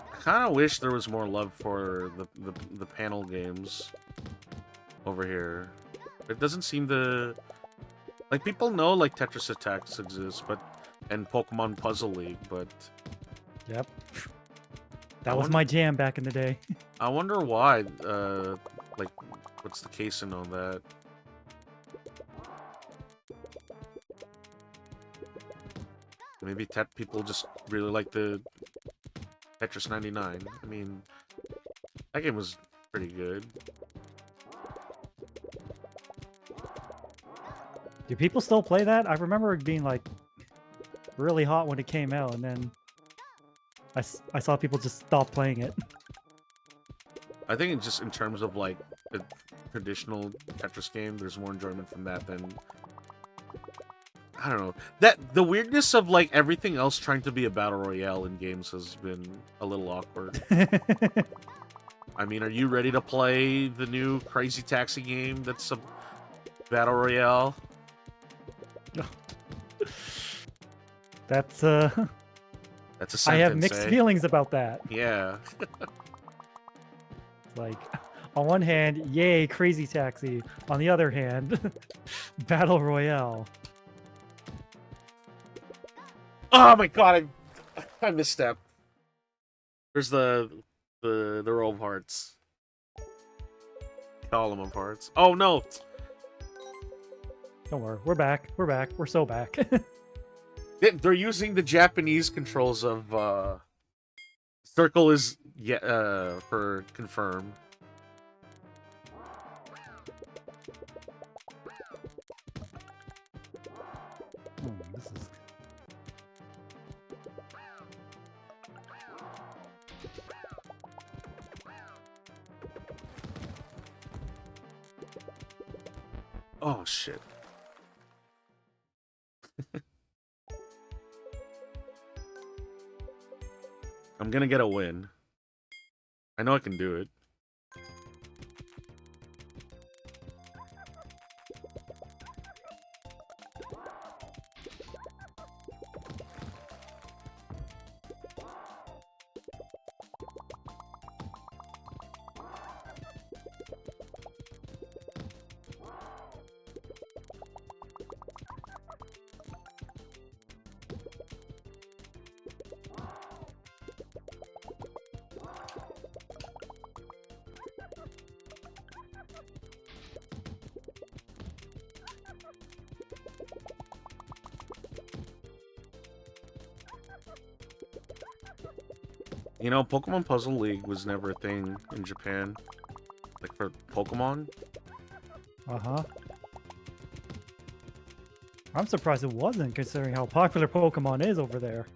I kind of wish there was more love for the panel games over here. It doesn't seem to... Like, people know, like, Tetris Attacks exists, but... And Pokemon Puzzle League, but... Yep. That was my jam back in the day. I wonder why, like, what's the case in on that? Maybe people just really like the Tetris 99. I mean, that game was pretty good. Do people still play that? I remember it being, like, really hot when it came out, and then I saw people just stop playing it. I think it's just in terms of, like, a traditional Tetris game, there's more enjoyment from that than... I don't know. The weirdness of, like, everything else trying to be a battle royale in games has been a little awkward. I mean, are you ready to play the new Crazy Taxi game that's a battle royale? That's That's a sentence, I have mixed eh? feelings about that. Yeah. Like, on one hand, yay, Crazy Taxi. On the other hand, Battle Royale. Oh my god, I misstepped. There's the row of hearts. Column of hearts. Oh no! Don't worry, we're back. We're back. We're so back. They're using the Japanese controls of circle is for confirm. This is... Oh shit. I'm gonna get a win. I know I can do it. You know, Pokemon Puzzle League was never a thing in Japan. Like for Pokemon. Uh-huh. I'm surprised it wasn't, considering how popular Pokemon is over there.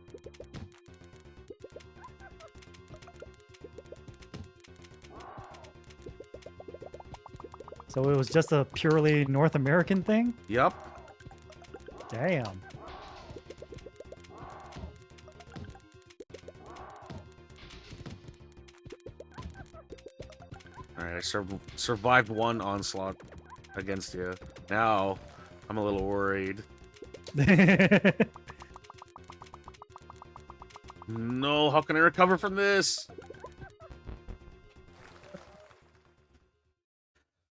So it was just a purely North American thing? Yup. Damn. Alright, I survived one onslaught against you. Now, I'm a little worried. No, how can I recover from this?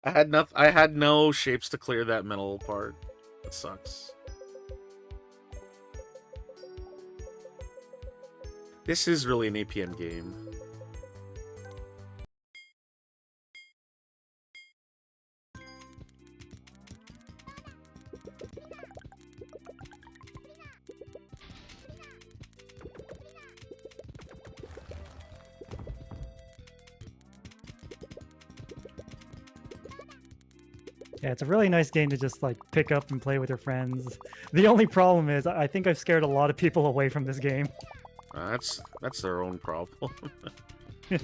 I had no shapes to clear that metal part. That sucks. This is really an APM game. Yeah, it's a really nice game to just like pick up and play with your friends. The only problem is I think I've scared a lot of people away from this game. That's their own problem. I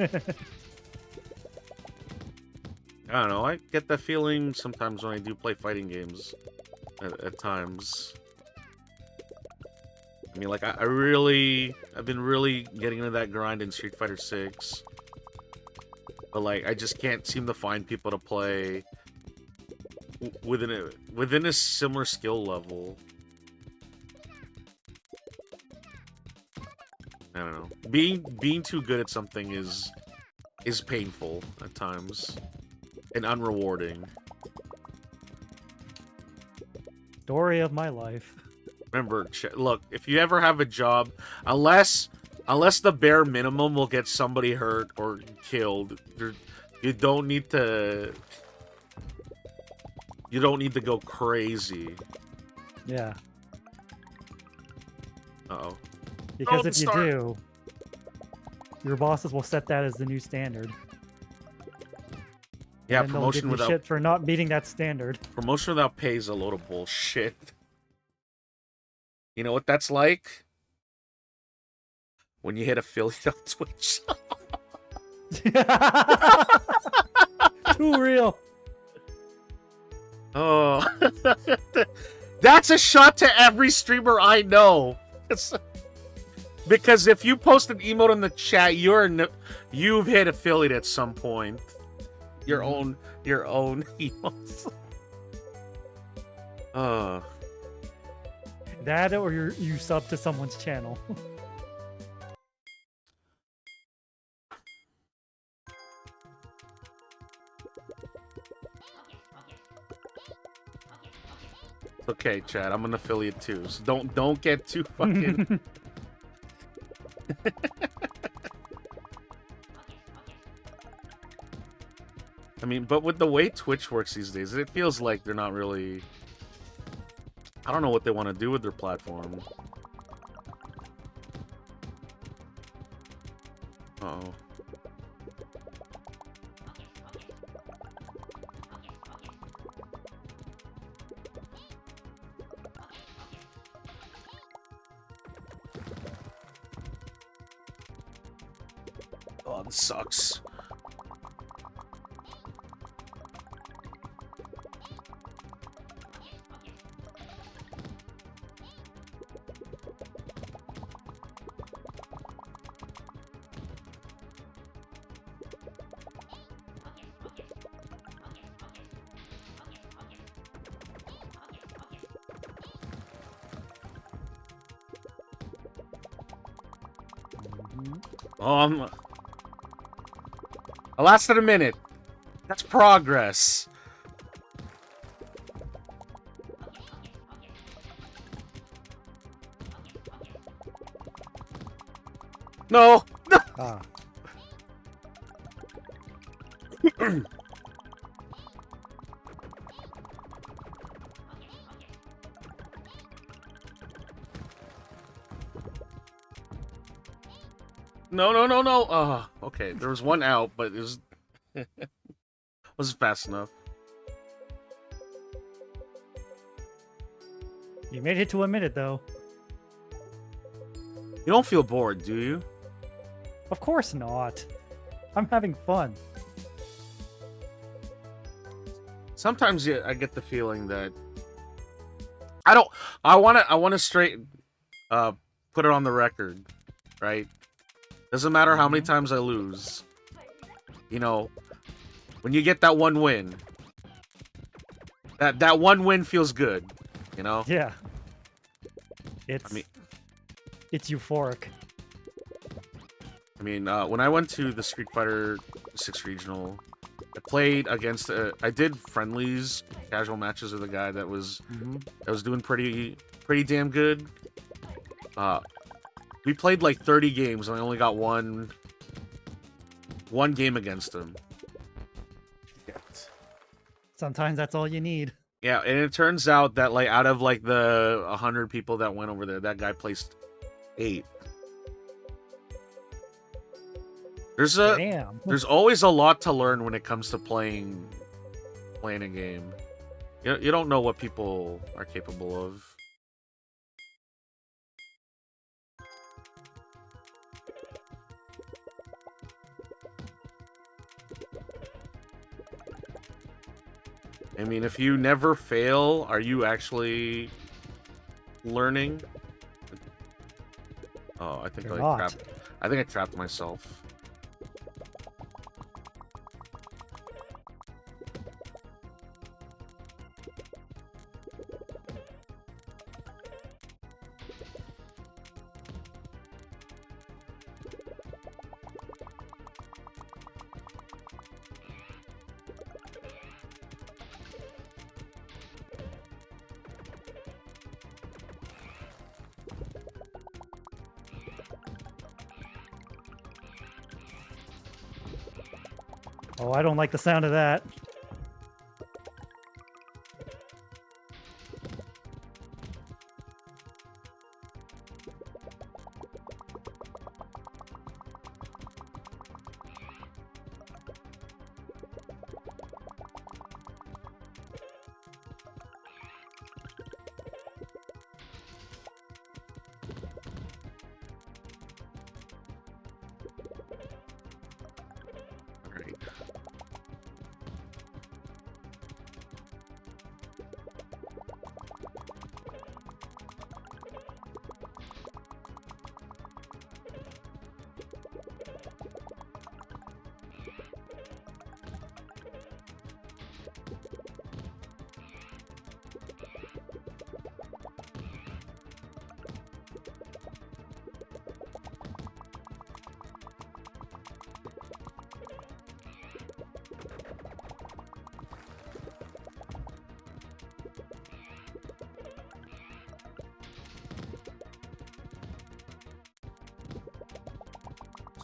don't know. I get that feeling sometimes when I do play fighting games. At times. I mean, like I've been really getting into that grind in Street Fighter 6. But like, I just can't seem to find people to play within a similar skill level. I don't know. Being too good at something is painful at times and unrewarding. Story of my life. Remember, look, if you ever have a job, unless the bare minimum will get somebody hurt or killed, you don't need to go crazy. Yeah. Uh-oh. Because if you do, your bosses will set that as the new standard. Yeah, and they'll give you shit for not meeting that standard. Promotion without pay is a load of bullshit. You know what that's like? When you hit affiliate on Twitch. Too real. Oh. That's a shot to every streamer I know. Because if you post an emote in the chat, you've hit affiliate at some point. Your own emotes. That or you sub to someone's channel. Okay, Chad, I'm an affiliate too, so don't get too fucking. I mean, but with the way Twitch works these days, it feels like they're not really. I don't know what they want to do with their platform. Uh-oh. Oh, this sucks. I lasted a minute. That's progress. No. Ah. No, no, no, no. Okay. There was one out, but it was wasn't fast enough. You made it to a minute though. You don't feel bored, do you? Of course not. I'm having fun. Sometimes yeah, I get the feeling that I don't. I want to straight put it on the record, right? Doesn't matter how many times I lose. You know, when you get that one win, that one win feels good. You know. Yeah. It's I mean, it's euphoric. when I went to the Street Fighter 6 regional, I played against. I did friendlies, casual matches with a guy that was doing pretty damn good. We played like 30 games, and I only got one game against him. Sometimes that's all you need. Yeah, and it turns out that like out of like the 100 people that went over there, that guy placed 8. Damn. There's always a lot to learn when it comes to playing a game. You don't know what people are capable of. I mean, if you never fail, are you actually learning? Oh, I think You're I not. trapped. I think I trapped myself. Oh, I don't like the sound of that. Right.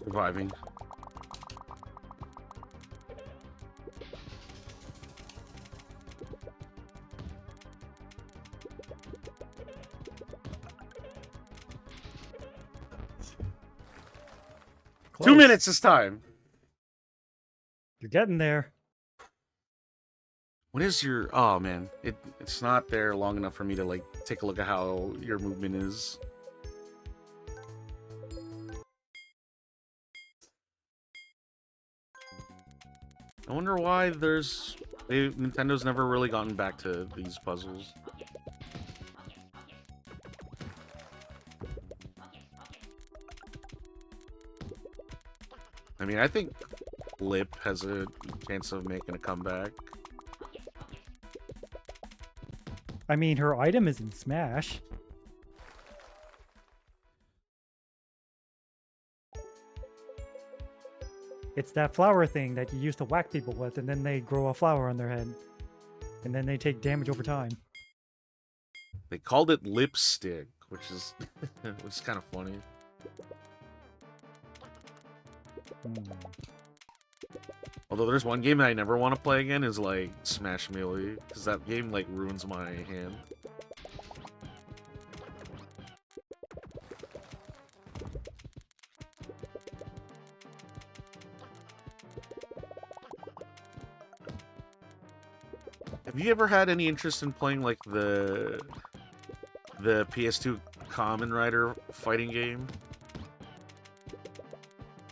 Surviving. Close. 2 minutes this time. You're getting there. What is your? Oh man, it's not there long enough for me to like take a look at how your movement is. I wonder why Nintendo's never really gotten back to these puzzles. I mean, I think Lip has a chance of making a comeback. I mean, her item is in Smash. It's that flower thing that you used to whack people with, and then they grow a flower on their head. And then they take damage over time. They called it Lipstick, which is kind of funny. Although there's one game that I never want to play again is like Smash Melee, because that game like ruins my hand. Have you ever had any interest in playing like the PS2 Kamen Rider fighting game?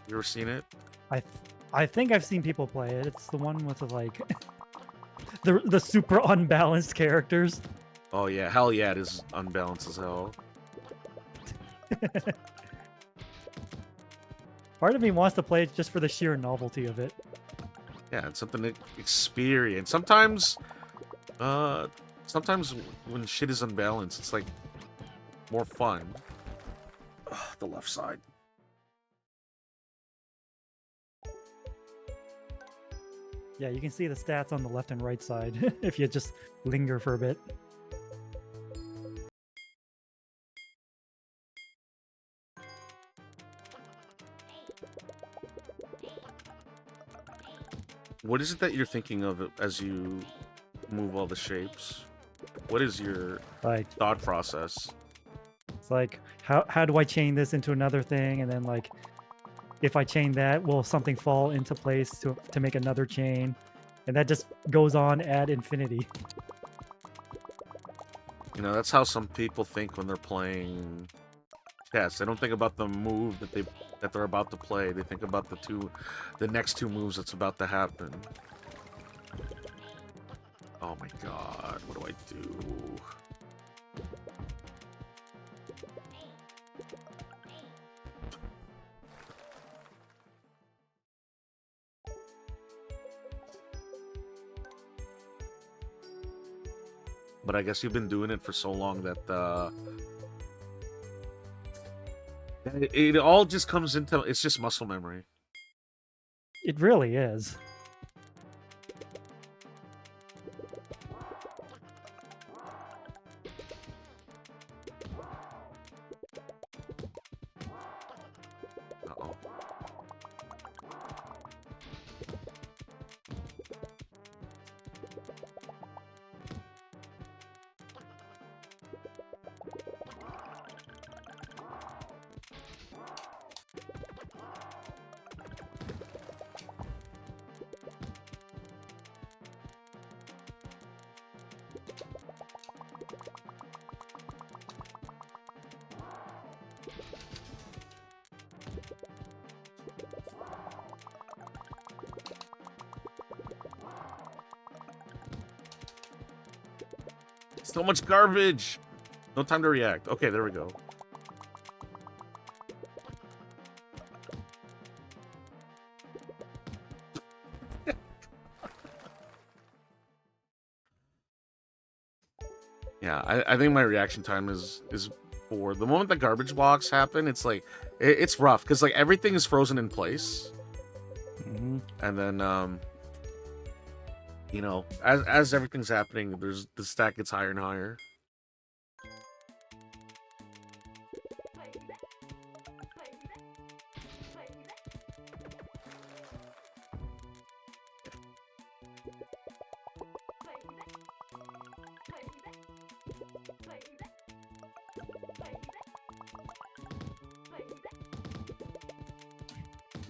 You ever seen it? I think I've seen people play it. It's the one with the like the super unbalanced characters. Oh yeah, hell yeah, it is unbalanced as hell. Part of me wants to play it just for the sheer novelty of it. Yeah, it's something to experience. Sometimes when shit is unbalanced, it's like more fun. Ugh, the left side. Yeah, you can see the stats on the left and right side if you just linger for a bit. What is it that you're thinking of as you move all the shapes? What is your Like thought process? it's like how do I chain this into another thing, and then like if I chain that, will something fall into place to make another chain? And that just goes on ad infinity. You know, that's how some people think when they're playing chess. They don't think about the move that they're about to play. They think about the next two moves that's about to happen. Oh my god, what do I do? But I guess you've been doing it for so long that it all just comes into, it's just muscle memory. It really is. Uh-oh. So much garbage! No time to react. Okay, there we go. Yeah, I think my reaction time is poor. The moment the garbage blocks happen, it's like it's rough because like everything is frozen in place, and then you know, as everything's happening, the stack gets higher and higher.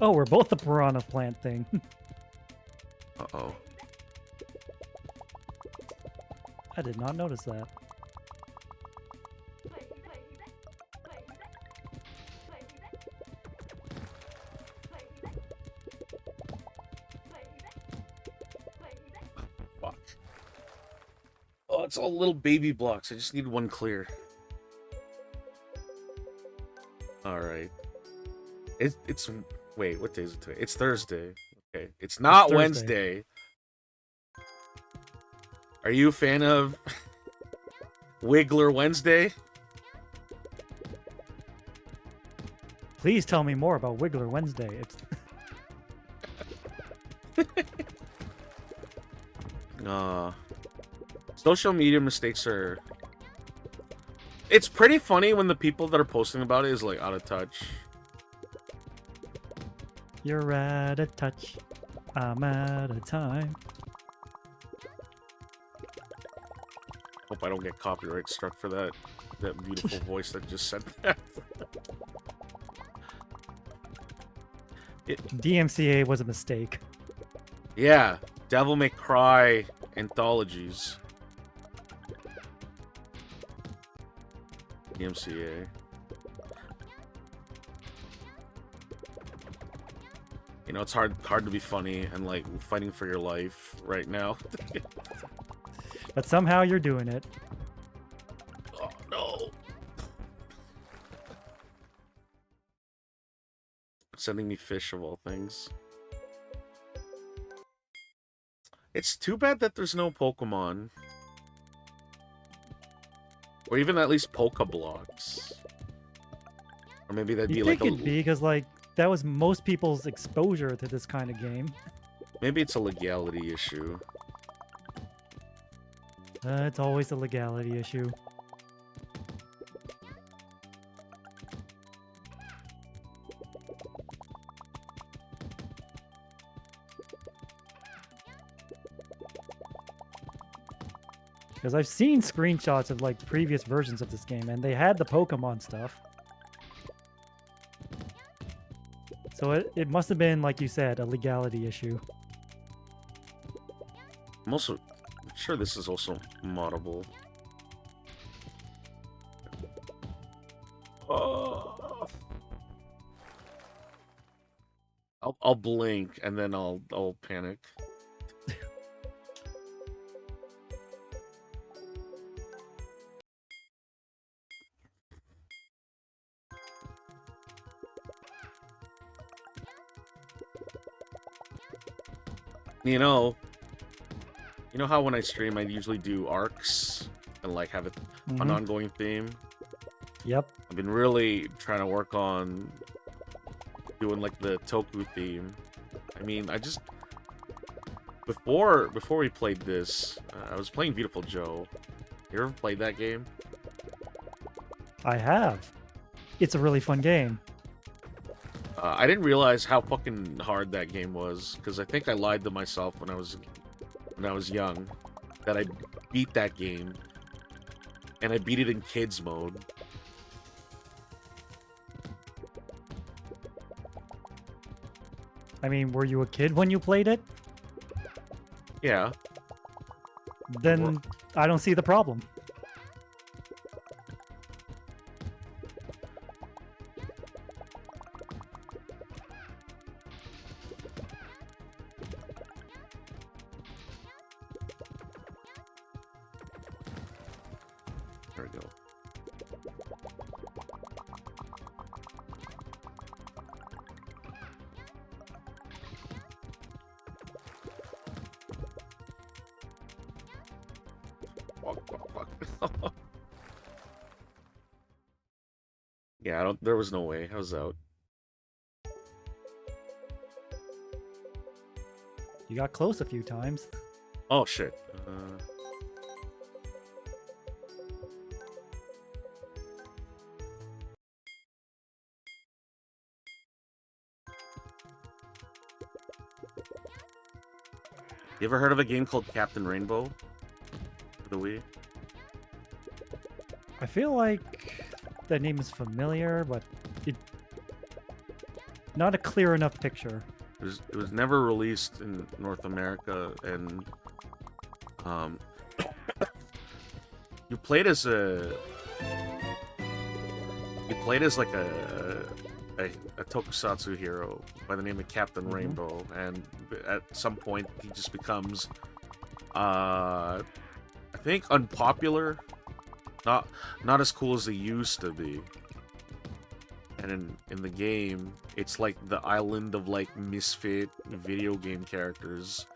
Oh, we're both the piranha plant thing. Uh-oh. I did not notice that. Fuck. Oh, it's all little baby blocks. I just need one clear. Alright. It's... Wait, what day is it today? It's Thursday. Okay. It's not Thursday. Wednesday. Are you a fan of Wiggler Wednesday? Please tell me more about Wiggler Wednesday. It's Social media mistakes are... It's pretty funny when the people that are posting about it is like out of touch. You're out of touch. I'm out of time. Hope I don't get copyright struck for that beautiful voice that just said that. DMCA was a mistake. Yeah, Devil May Cry Anthologies. EMCA. You know, it's hard to be funny and like fighting for your life right now. But somehow you're doing it. Oh no. Sending me fish of all things. It's too bad that there's no Pokemon. Or even at least Pokeblocks. Or maybe that'd be You like think it'd be because like that was most people's exposure to this kind of game. maybe it's a legality issue. It's always a legality issue. Because I've seen screenshots of like previous versions of this game, and they had the Pokemon stuff. So it must have been, like you said, a legality issue. I'm also sure this is also moddable. I'll blink and then I'll panic. You know how when I stream I usually do arcs and like have it an ongoing theme? Yep. I've been really trying to work on doing like the Toku theme. I mean, I just before we played this, I was playing Beautiful Joe. You ever played that game? I have. It's a really fun game. I didn't realize how fucking hard that game was because I think I lied to myself when I was young that I beat that game, and I beat it in kids mode. I mean, were you a kid when you played it? Yeah. Then I don't see the problem. There we go. Fuck. Yeah, there was no way. I was out. You got close a few times. Oh shit. You ever heard of a game called Captain Rainbow? For the Wii? I feel like that name is familiar, but not a clear enough picture. It was never released in North America, and you played as like a tokusatsu hero by the name of Captain Rainbow, and at some point he just becomes I think unpopular, not as cool as he used to be. And in the game, it's like the island of like misfit video game characters,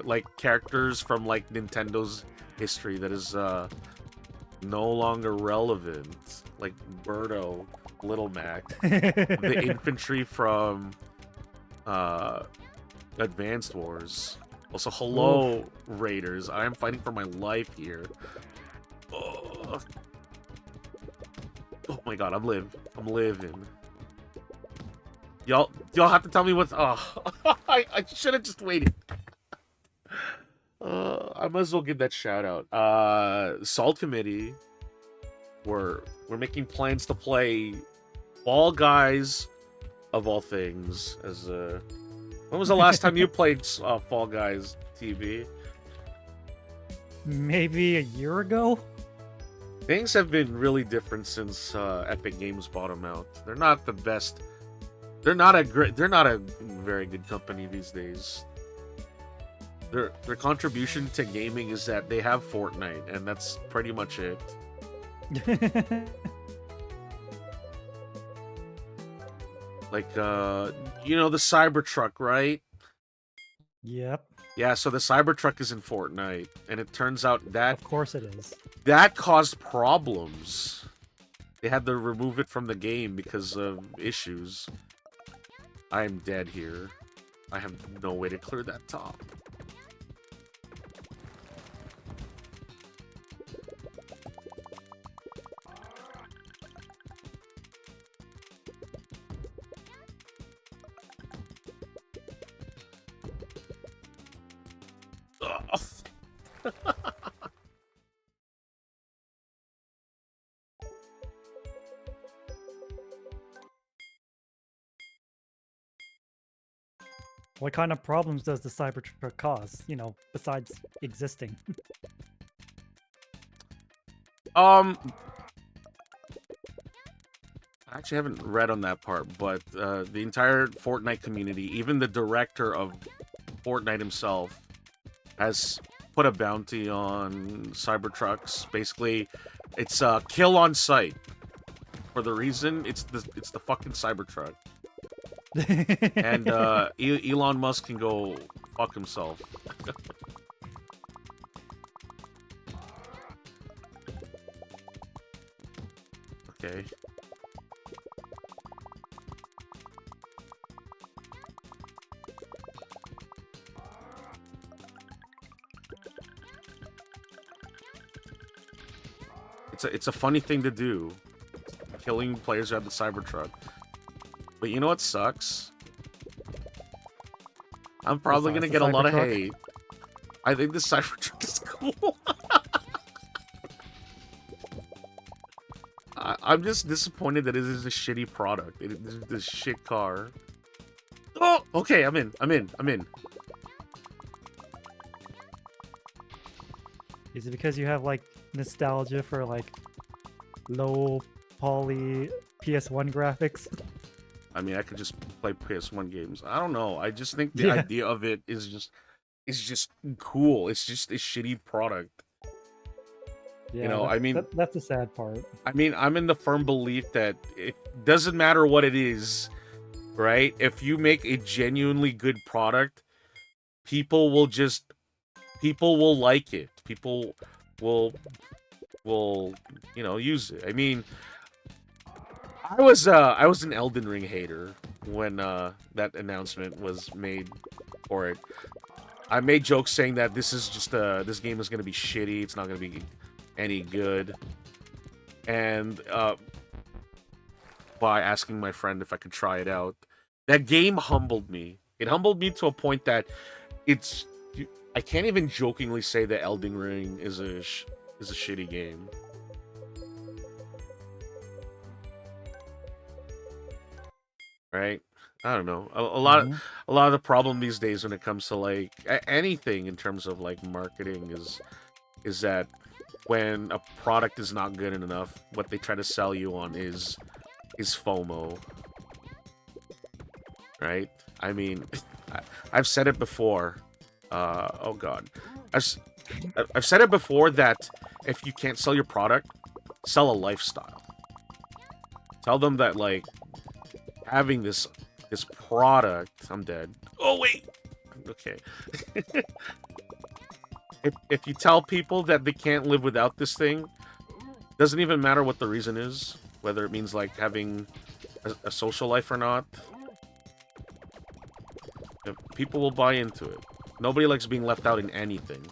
like characters from like Nintendo's history that is no longer relevant, like Birdo, Little Mac, the infantry from Advanced Wars. Also, hello, Raiders. I am fighting for my life here. Oh my god, I'm living. Y'all have to tell me what's. Oh, I should have just waited. I might as well give that shout out. Salt Committee. We're making plans to play Fall Guys, of all things, as When was the last time you played Fall Guys TV? Maybe a year ago. Things have been really different since Epic Games bought them out. They're not the best. They're not a very good company these days. Their contribution to gaming is that they have Fortnite, and that's pretty much it. Like you know the Cybertruck, right? Yep. Yeah, so the Cybertruck is in Fortnite, and it turns out that Of course it is. that caused problems. They had to remove it from the game because of issues. I am dead here. I have no way to clear that top. Ugh. What kind of problems does the Cybertruck cause? You know, besides existing. I actually haven't read on that part, but the entire Fortnite community, even the director of Fortnite himself, has put a bounty on Cybertrucks. Basically, it's a kill on sight. For the reason it's the fucking Cybertruck, and Elon Musk can go fuck himself. Okay. It's a funny thing to do, killing players who have the Cybertruck. But you know what sucks? I'm probably gonna Besides get the a lot of Cybertruck? hate. I think the Cybertruck is cool. I'm just disappointed that it is a shitty product. It is this shit car. Oh, okay, I'm in. Is it because you have like nostalgia for like low poly PS1 graphics? I mean, I could just play PS1 games. I don't know. I just think the Yeah. idea of it is just cool. It's just a shitty product. Yeah, know, I mean- that's the sad part. I mean, I'm in the firm belief that it doesn't matter what it is, right? If you make a genuinely good product, people will like it. People will use it. I mean, I was an Elden Ring hater when that announcement was made for it. I made jokes saying that this game is gonna be shitty. It's not gonna be any good. And by asking my friend if I could try it out, that game humbled me. It humbled me to a point that I can't even jokingly say that Elden Ring is a shitty game. Right? I don't know. A lot of the problem these days when it comes to like anything in terms of like marketing is that when a product is not good enough, what they try to sell you on is FOMO. Right? I mean, I've said it before. Oh god. I've said it before that if you can't sell your product, sell a lifestyle. Tell them that like having this product, I'm dead. Oh wait. Okay. if you tell people that they can't live without this thing, doesn't even matter what the reason is, whether it means like having a social life or not. People will buy into it. Nobody likes being left out in anything.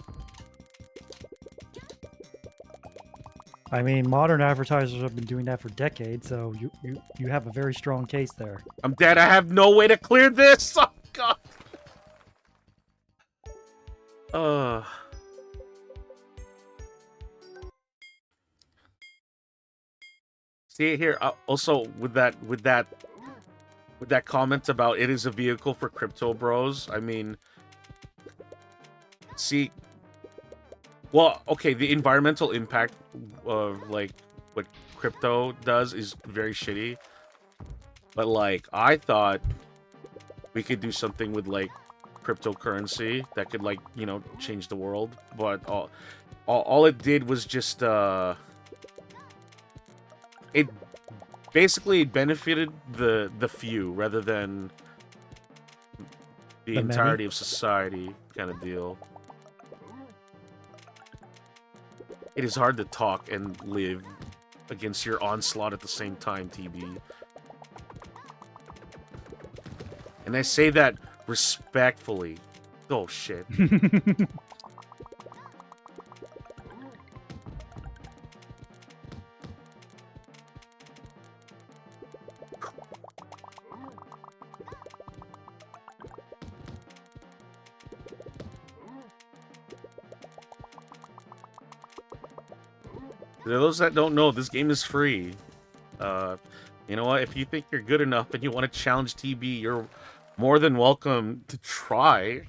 I mean, modern advertisers have been doing that for decades, so you have a very strong case there. I'm dead. I have no way to clear this. Oh god. See it here. Also with that with that comment about it is a vehicle for crypto bros. I mean, see, well, okay, the environmental impact of like what crypto does is very shitty. But like, I thought we could do something with like cryptocurrency that could like, you know, change the world. But all it did was just it basically benefited the few rather than the The many? entirety of society kind of deal. It is hard to talk and live against your onslaught at the same time, TB. And I say that respectfully. Oh, shit. For those that don't know, this game is free. You know what? If you think you're good enough and you want to challenge TB, you're more than welcome to try.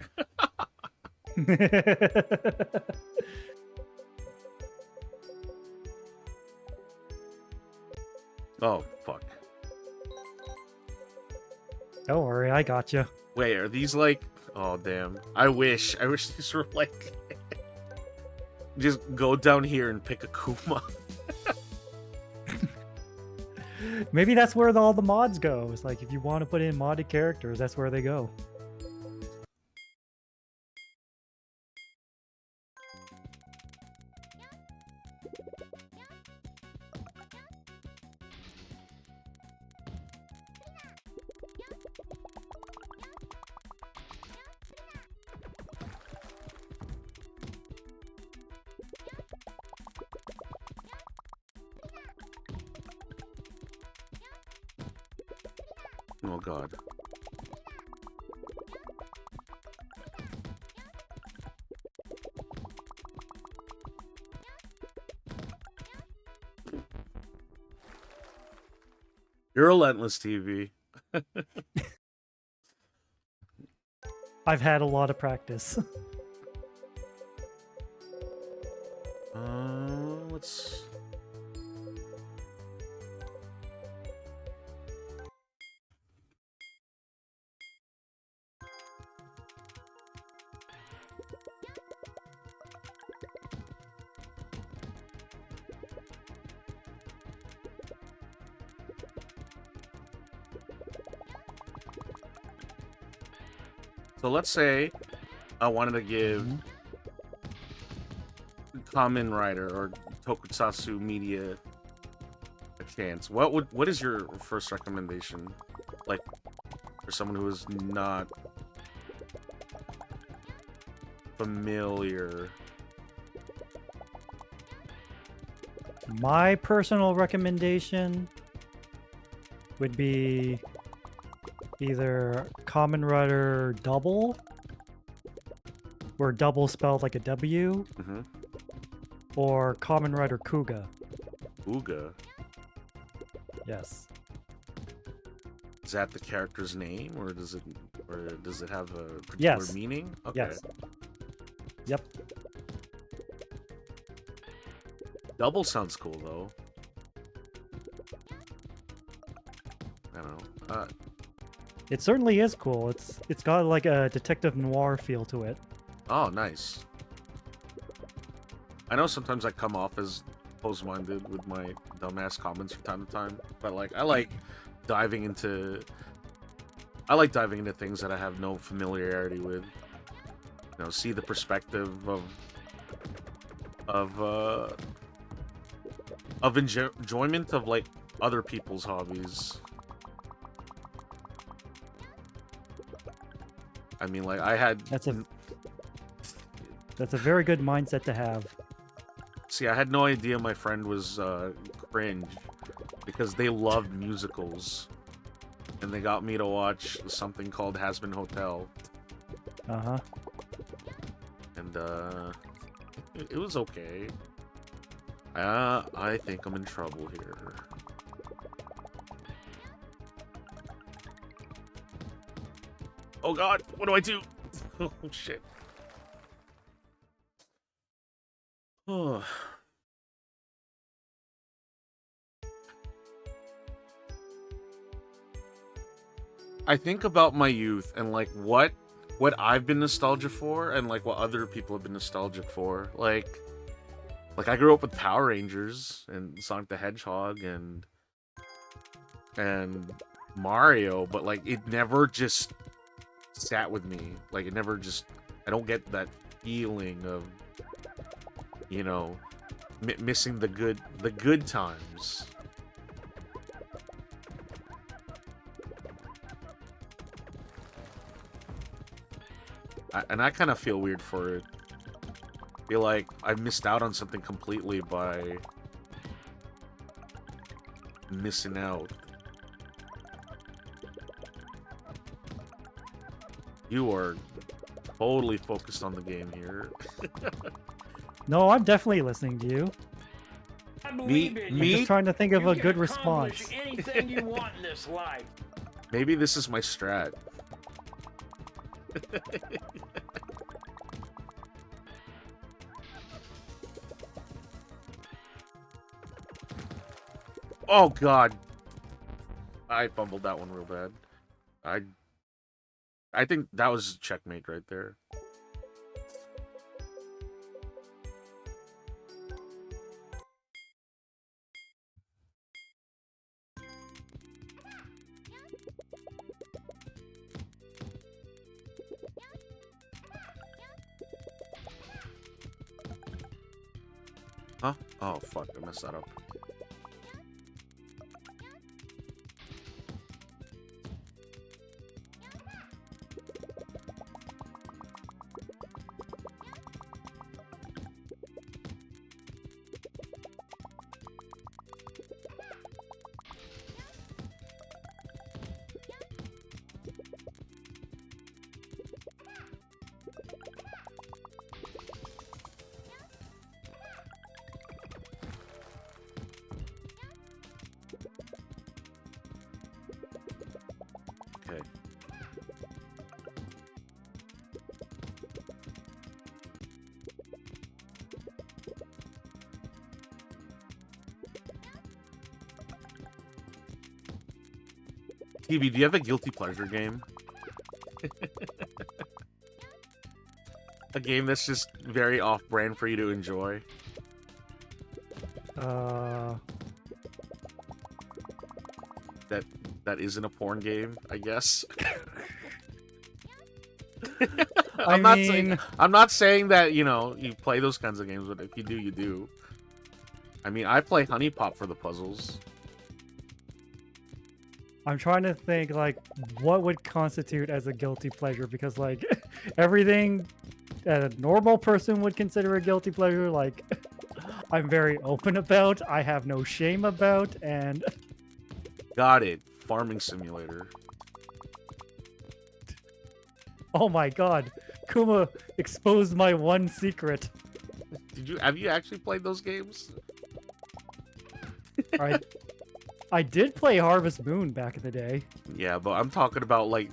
Oh, fuck. Don't worry, I got you. Wait, are these like... Oh, damn. I wish these were like... Just go down here and pick a Kuma. Maybe that's where all the mods go. It's like if you want to put in modded characters, that's where they go. Oh, God. You're relentless, TV. I've had a lot of practice. Let's... So let's say I wanted to give Kamen Rider or Tokusatsu Media a chance. What is your first recommendation? Like for someone who is not familiar. My personal recommendation would be either Kamen Rider Double, where double spelled like a W, or Kamen Rider Kuga. Uga. Yes. Is that the character's name, or does it have a particular Yes. meaning? Okay. Yes. Yep. Double sounds cool though. I don't know. It certainly is cool. It's got like a detective noir feel to it. Oh, nice. I know sometimes I come off as close-minded with my dumbass comments from time to time, but like I like diving into things that I have no familiarity with. You know, see the perspective of enjoyment of like other people's hobbies. I mean, like I had That's a very good mindset to have. See, I had no idea my friend was cringe because they loved musicals, and they got me to watch something called Has Been Hotel, Uh-huh. and it was okay. I think I'm in trouble here. Oh god, what do I do? Oh shit. Oh. I think about my youth and like what I've been nostalgic for and like what other people have been nostalgic for. Like I grew up with Power Rangers and Sonic the Hedgehog and Mario, but like it never just sat with me. Like it never just I don't get that feeling of you know missing the good times. And I kind of feel weird for it. Feel like I missed out on something completely by missing out. You are totally focused on the game here. No, I'm definitely listening to you. I believe in I'm you. just trying to think of You a can good accomplish response. anything you want in this life. Maybe this is my strat. Oh god. I fumbled that one real bad. I think that was checkmate right there. Huh? Oh fuck, I messed that up. Okay. TV, do you have a guilty pleasure game? A game that's just very off-brand for you to enjoy? That isn't a porn game, I guess. I'm not saying that, you know, you play those kinds of games, but if you do, you do. I mean, I play Honey Pop for the puzzles. I'm trying to think like what would constitute as a guilty pleasure because like everything that a normal person would consider a guilty pleasure, like I'm very open about, I have no shame about, and Got it. Farming Simulator. oh my god, Kuma exposed my one secret. Have you actually played those games? I did play Harvest Moon back in the day. Yeah, but I'm talking about like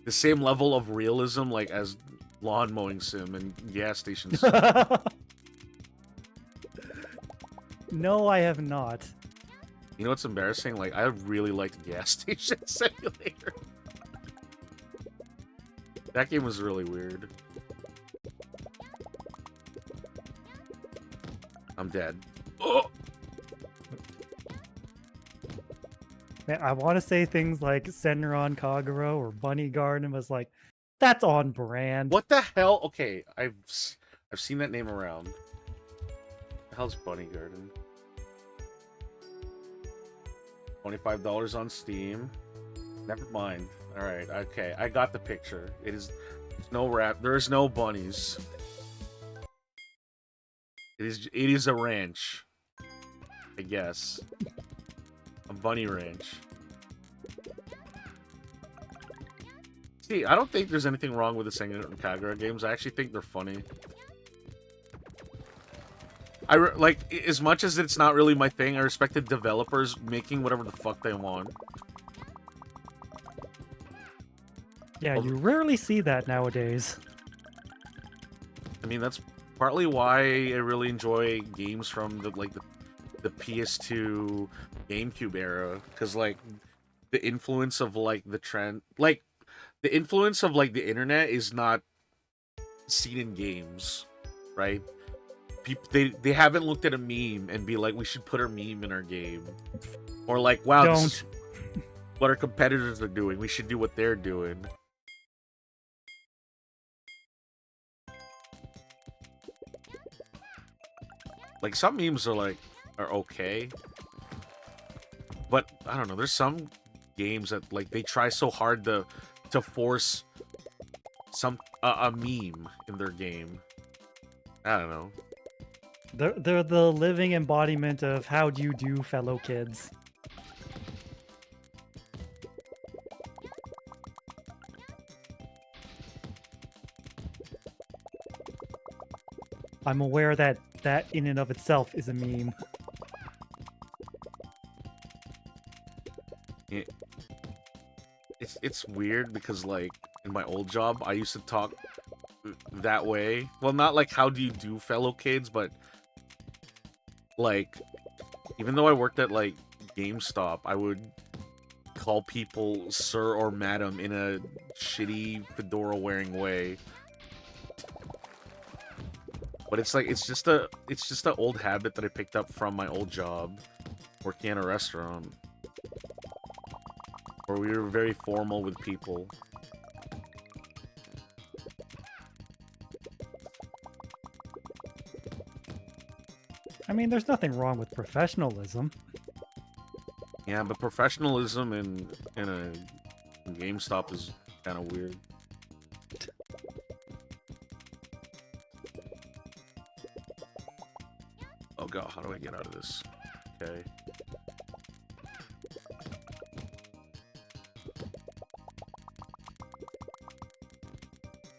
the same level of realism like as lawn mowing sim and gas station sim. No, I have not. You know what's embarrassing? Like I really liked Gas Station Simulator. That game was really weird. I'm dead. Oh! Man, I want to say things like Senran Kagura or Bunny Garden was like, that's on brand. What the hell? Okay, I've seen that name around. The hell's Bunny Garden? $25 on Steam. Never mind. All right. Okay, I got the picture. It is no rap. There is no bunnies. It is a ranch. I guess. A bunny ranch. See, I don't think there's anything wrong with the Senran and Kagura games. I actually think they're funny. Like, as much as it's not really my thing, I respect the developers making whatever the fuck they want. Yeah, Well, you rarely see that nowadays. I mean, that's partly why I really enjoy games from the PS2, GameCube era, because like the influence of like the trend, like the influence of like the internet is not seen in games, right? People they haven't looked at a meme and be like, we should put our meme in our game, or like, wow, this is Don't. what our competitors are doing. We should do what they're doing. Like some memes are okay, but I don't know. There's some games that like they try so hard to force a meme in their game. I don't know. They're the living embodiment of how do you do, fellow kids. I'm aware that that in and of itself is a meme. It, it's weird because like in my old job I used to talk that way. Well, not like how do you do, fellow kids, but like even though I worked at like GameStop, I would call people sir or madam in a shitty fedora wearing way. But it's like it's just a old habit that I picked up from my old job working at a restaurant where we were very formal with people. I mean, there's nothing wrong with professionalism. Yeah, but professionalism in a GameStop is kind of weird. Oh god, how do I get out of this? Okay.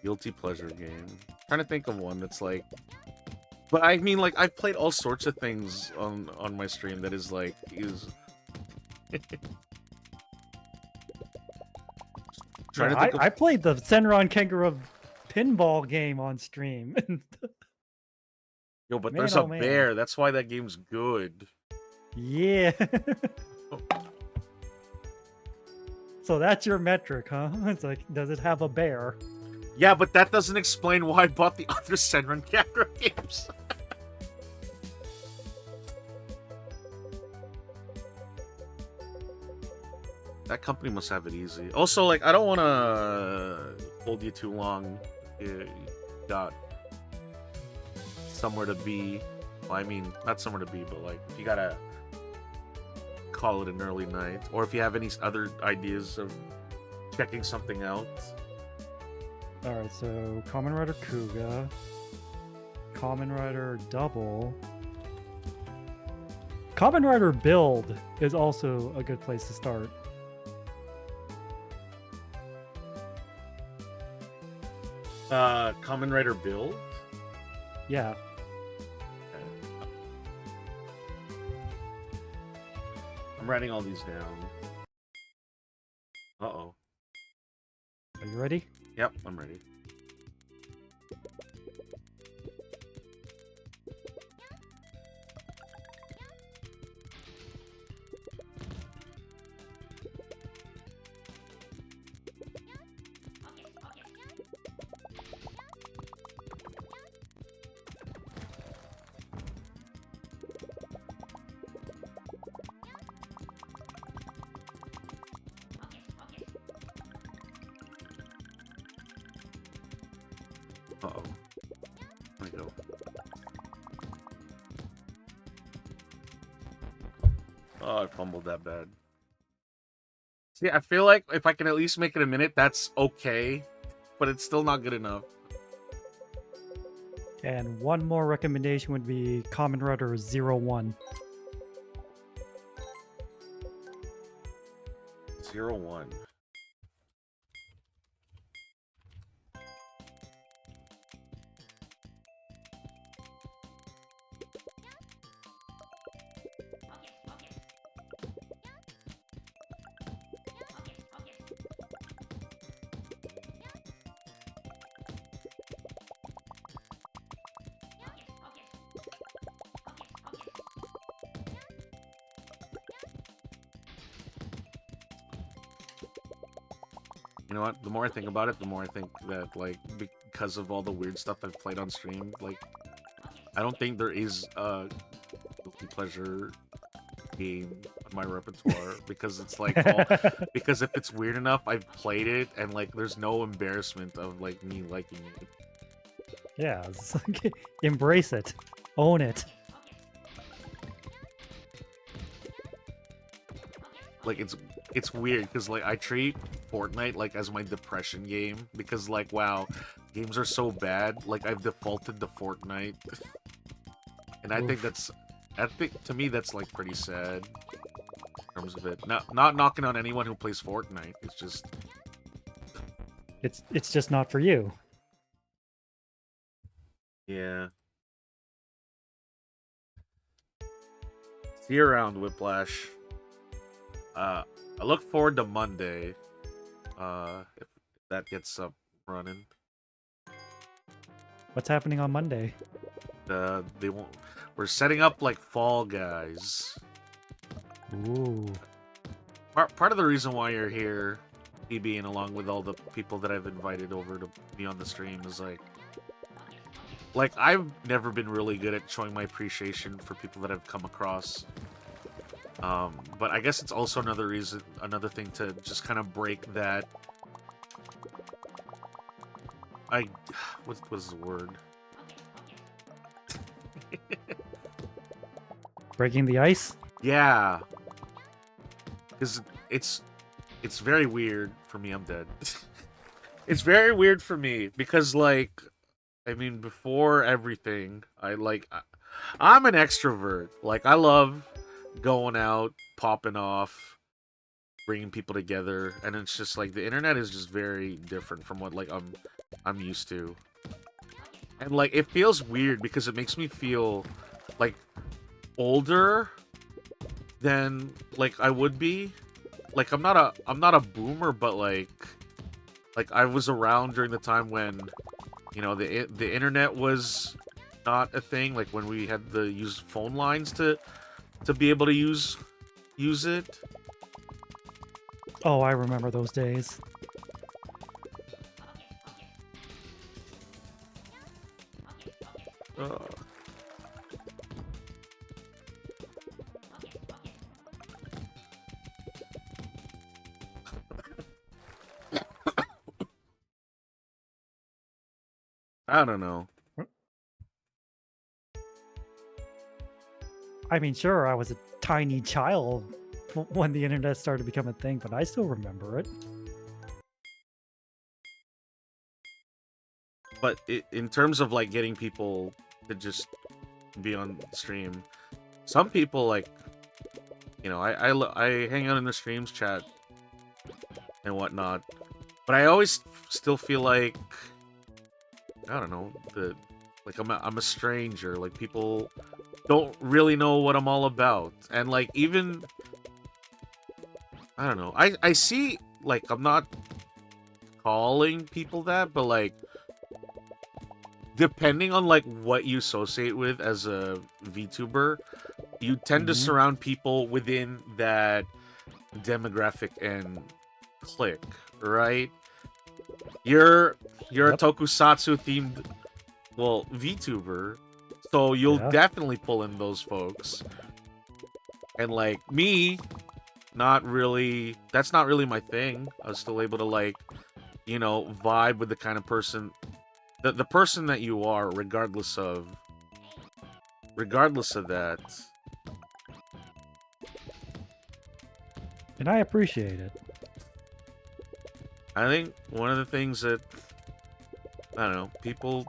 Guilty pleasure game. Trying to think of one that's like, but I mean, like I've played all sorts of things on my stream that is like trying Yeah, to think of. I played the Senran Kenguru pinball game on stream. Yo, but Man, there's oh a man. bear. That's why that game's good. Yeah. So that's your metric, huh? It's like, does it have a bear? Yeah, but that doesn't explain why I bought the other Senran Kagura games. That company must have it easy. Also, like, I don't want to hold you too long. You got somewhere to be. Well, I mean, not somewhere to be, but like, if you gotta call it an early night, or if you have any other ideas of checking something out. Alright, so Kamen Rider Kuga, Kamen Rider Double. Kamen Rider Build is also a good place to start. Kamen Rider Build? Yeah. I'm writing all these down. Uh-oh. Are you ready? Yep, I'm ready. Uh-oh. Let me go. Oh, I fumbled that bad. See, I feel like if I can at least make it a minute, that's okay. But it's still not good enough. And one more recommendation would be Kamen Rider 01. 0-1. You know what? The more I think about it, the more I think that, like, because of all the weird stuff I've played on stream, like, I don't think there is a guilty pleasure game on my repertoire because it's like all because if it's weird enough, I've played it and like there's no embarrassment of like me liking it. Yeah, it's like, embrace it, own it. Like it's weird because like I treat Fortnite like as my depression game because like wow, games are so bad. Like I've defaulted to Fortnite, and I think Oof. to me that's like pretty sad in terms of it. Not knocking on anyone who plays Fortnite. It's just It's just not for you. yeah. See you around, Whiplash. I look forward to Monday. If that gets up running. What's happening on Monday? They won't. We're setting up like Fall Guys. Ooh. Part of the reason why you're here, EB, and along with all the people that I've invited over to be on the stream is like I've never been really good at showing my appreciation for people that I've come across. But I guess it's also another thing to just kind of break that. What's the word? Breaking the ice? Yeah, because it's very weird for me. I'm dead. It's very weird for me because like, I mean, before everything, I'm an extrovert. Like I love going out, popping off, bringing people together, and it's just like the internet is just very different from what like I'm used to. And like it feels weird because it makes me feel like older than like I would be. Like I'm not a boomer, but like I was around during the time when you know the internet was not a thing, like when we had to use phone lines to be able to use it. Oh, I remember those days. Ugh. I don't know. I mean, sure, I was a tiny child when the internet started to become a thing, but I still remember it. But in terms of like getting people to just be on stream, some people like, you know, I hang out in the streams chat and whatnot, but I always still feel like I don't know like I'm a stranger. Like people don't really know what I'm all about, and like even I don't know. I see like I'm not calling people that, but like depending on like what you associate with as a VTuber, you tend to surround people within that demographic and click, right? You're a tokusatsu themed VTuber, so you'll definitely pull in those folks. And like me, not really that's not really my thing. I was still able to like, you know, vibe with the kind of person the person that you are, regardless of that. And I appreciate it. I think one of the things that I don't know, people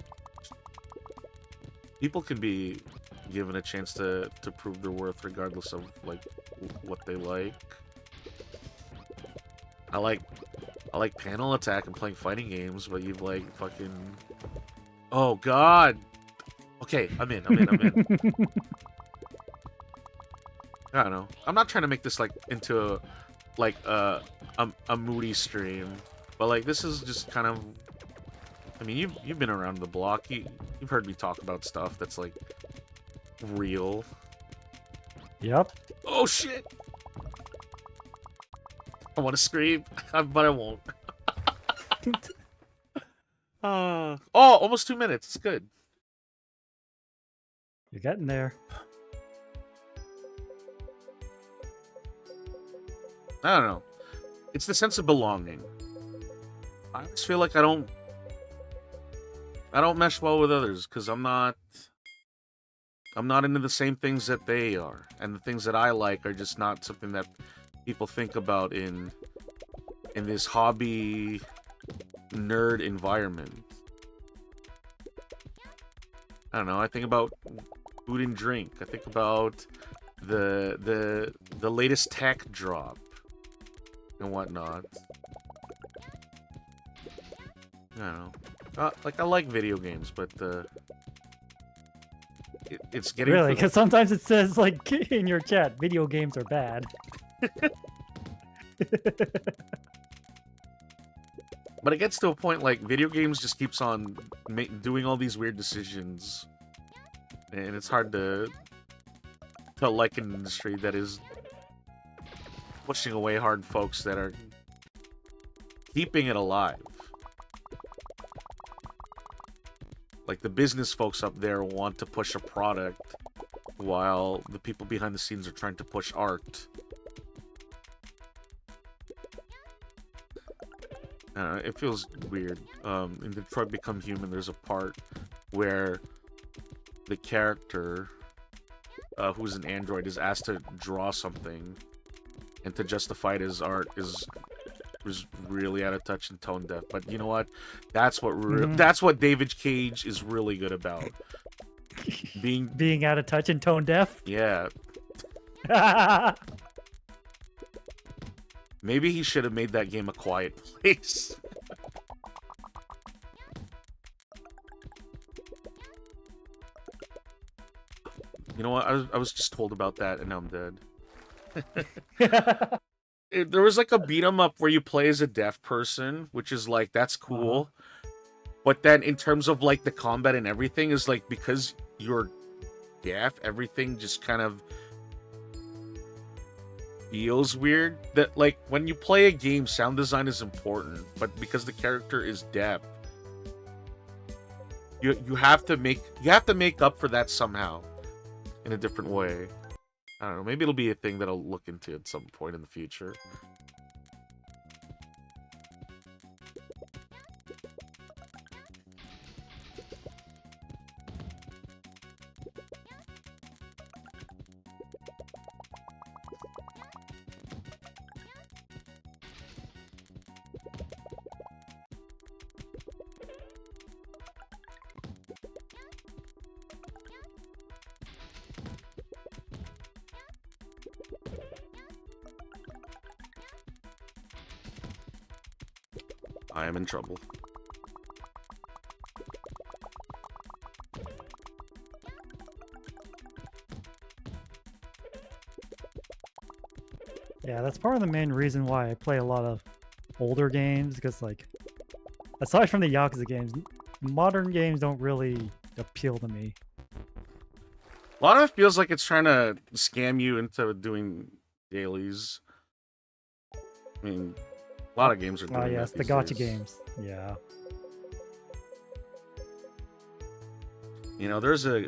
can be given a chance to prove their worth regardless of like what they like. I like panel attack and playing fighting games, but you've like fucking oh god. Okay, I'm in. I don't know. I'm not trying to make this like into a moody stream, but like this is just kind of. I mean, you've been around the block. You've heard me talk about stuff that's like real. Yep. Oh shit! I want to scream, but I won't. almost 2 minutes. It's good. You're getting there. I don't know. It's the sense of belonging. I just feel like I don't mesh well with others because I'm not into the same things that they are, and the things that I like are just not something that people think about in this hobby nerd environment. I don't know. I think about food and drink. I think about the latest tech drop and whatnot. I don't know. Like I like video games, but it's getting Really? Because sometimes it says like in your chat, video games are bad. But it gets to a point like video games just keeps on doing all these weird decisions, and it's hard to like an industry that is pushing away hard folks that are keeping it alive. Like the business folks up there want to push a product while the people behind the scenes are trying to push art. It feels weird. In Detroit Become Human, there's a part where the character, who's an android, is asked to draw something, and to justify it as art is really out of touch and tone deaf. But you know what? That's what that's what David Cage is really good about. Being out of touch and tone deaf. Yeah. Maybe he should have made that game A Quiet Place. You know what? I was just told about that, and now I'm dead. There was like a beat 'em up where you play as a deaf person, which is like, that's cool. But then in terms of like the combat and everything, is like, because you're deaf, everything just kind of feels weird. That like when you play a game, sound design is important, but because the character is deaf, you have to make up for that somehow in a different way. I don't know, maybe it'll be a thing that I'll look into at some point in the future. I am in trouble. Yeah, that's part of the main reason why I play a lot of older games, because like, aside from the Yakuza games, modern games don't really appeal to me. A lot of it feels like it's trying to scam you into doing dailies. I mean, a lot of games are doing that yes, the these gacha days. games. Yeah. You know, there is a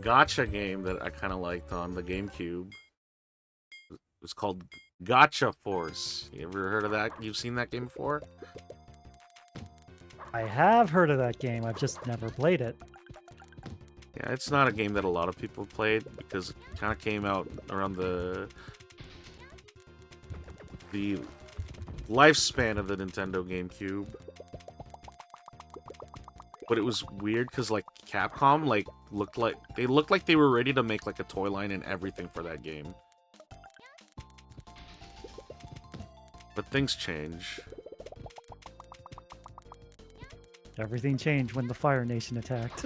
gacha game that I kind of liked on the GameCube. It's called Gacha Force. You ever heard of that? You've seen that game before? I have heard of that game. I've just never played it. Yeah, it's not a game that a lot of people played because it kind of came out around the lifespan of the Nintendo GameCube. But it was weird because like Capcom looked like they were ready to make like a toy line and everything for that game. But things change. Everything changed when the Fire Nation attacked.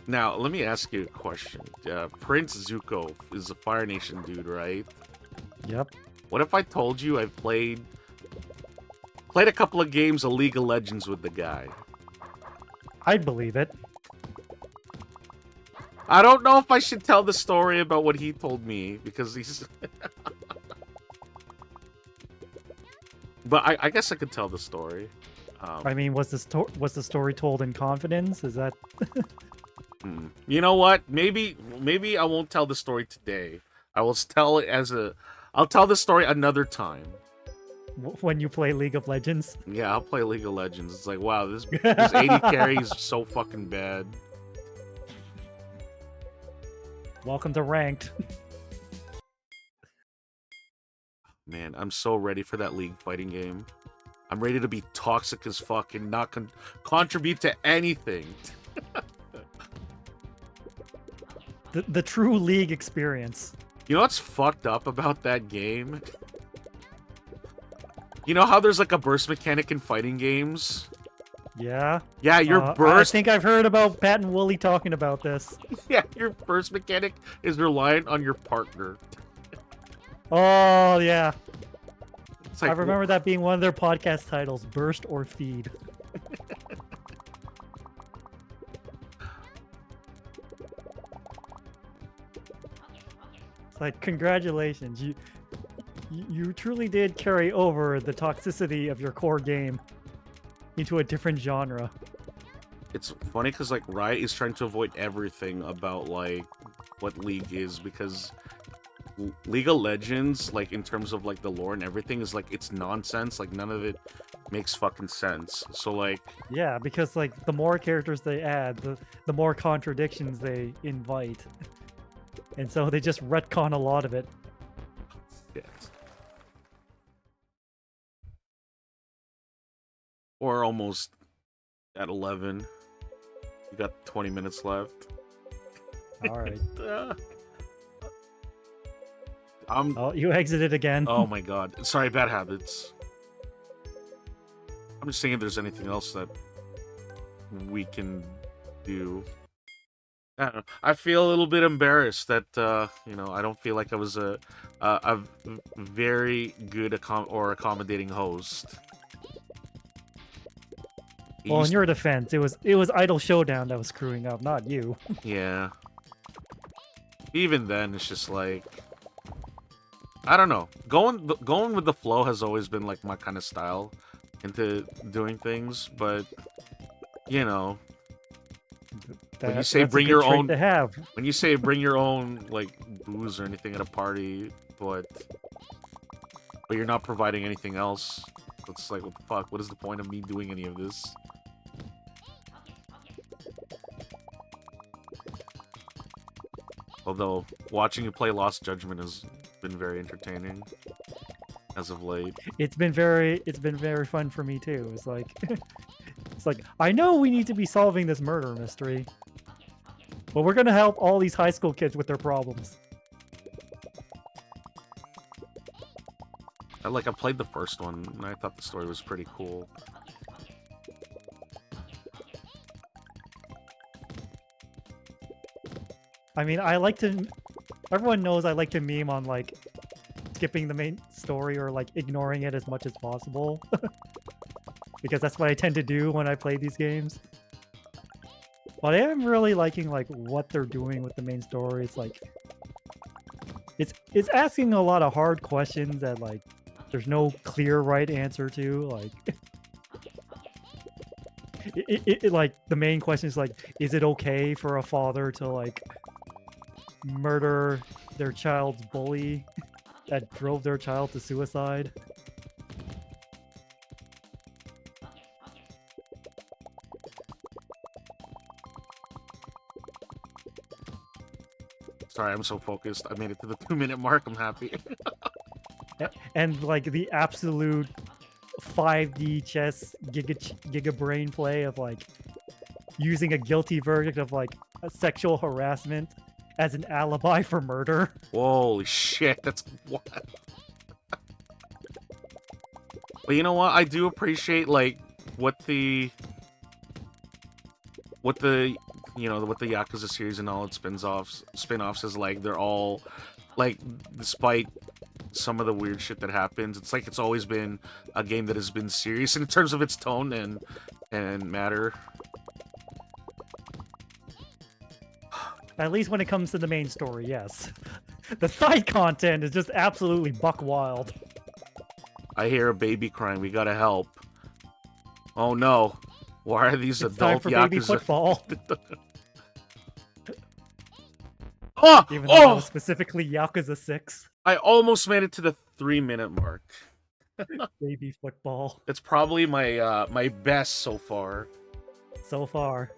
Now, let me ask you a question. Prince Zuko is a Fire Nation dude, right? Yep. What if I told you I've played a couple of games of League of Legends with the guy? I'd believe it. I don't know if I should tell the story about what he told me because he's. But I guess I could tell the story. I mean, was the story told in confidence? Is that? You know what? Maybe I won't tell the story today. I will tell it as a. I'll tell the story another time. When you play League of Legends? Yeah, I'll play League of Legends. It's like, wow, this 80 carry is so fucking bad. Welcome to ranked. Man, I'm so ready for that League fighting game. I'm ready to be toxic as fuck and not contribute to anything. The true League experience. You know what's fucked up about that game? You know how there's like a burst mechanic in fighting games? Yeah. Yeah, your I burst... think I've heard about Pat and Wooly talking about this. Yeah, your burst mechanic is reliant on your partner. Oh, yeah. It's like, I remember that being one of their podcast titles, Burst or Feed. It's like, congratulations. You truly did carry over the toxicity of your core game into a different genre. It's funny because like Riot is trying to avoid everything about like what League is because League of Legends, like in terms of like the lore and everything, is like it's nonsense. Like none of it makes fucking sense. So like Yeah, because like the more characters they add, the more contradictions they invite. And so they just retcon a lot of it. shit. Or almost at 11. You got 20 minutes left. All right. Oh, you exited again. oh my god. Sorry, bad habits. I'm just thinking if there's anything else that we can do. I don't know. I feel a little bit embarrassed that you know, I don't feel like I was a very good accommodating host. Well, in your defense, it was Idle Showdown that was screwing up, not you. Yeah. Even then, it's just like I don't know. Going with the flow has always been like my kind of style into doing things, but you know, when you say That's a bring good your trait own to have. when you say bring your own like booze or anything at a party, but you're not providing anything else, it's like what the fuck? What is the point of me doing any of this? Although watching you play Lost Judgment has been very entertaining as of late. It's been very fun for me too. It's like it's like I know we need to be solving this murder mystery, but we're gonna help all these high school kids with their problems. I played the first one and I thought the story was pretty cool. I mean, everyone knows I like to meme on like skipping the main story or like ignoring it as much as possible. Because that's what I tend to do when I play these games. But I am really liking like what they're doing with the main story. It's like it's asking a lot of hard questions that like there's no clear right answer to. Like it like the main question is like, is it okay for a father to like murder their child's bully that drove their child to suicide? Sorry, I'm so focused. I made it to the 2-minute mark. I'm happy. And like the absolute 5D chess giga brain play of like using a guilty verdict of like a sexual harassment as an alibi for murder. Holy shit, that's what. But you know what? I do appreciate like what the Yakuza series and all its spin-offs is like. They're all like, despite some of the weird shit that happens, it's like it's always been a game that has been serious in terms of its tone and matter. At least when it comes to the main story, yes. The side content is just absolutely buck wild. I hear a baby crying. We gotta help. Oh no. Why are these It's time adult for baby Yakuza? football. Oh! Even though that Oh! was specifically Yakuza 6. I almost made it to the 3-minute mark. Baby football. It's probably my my best so far. So far.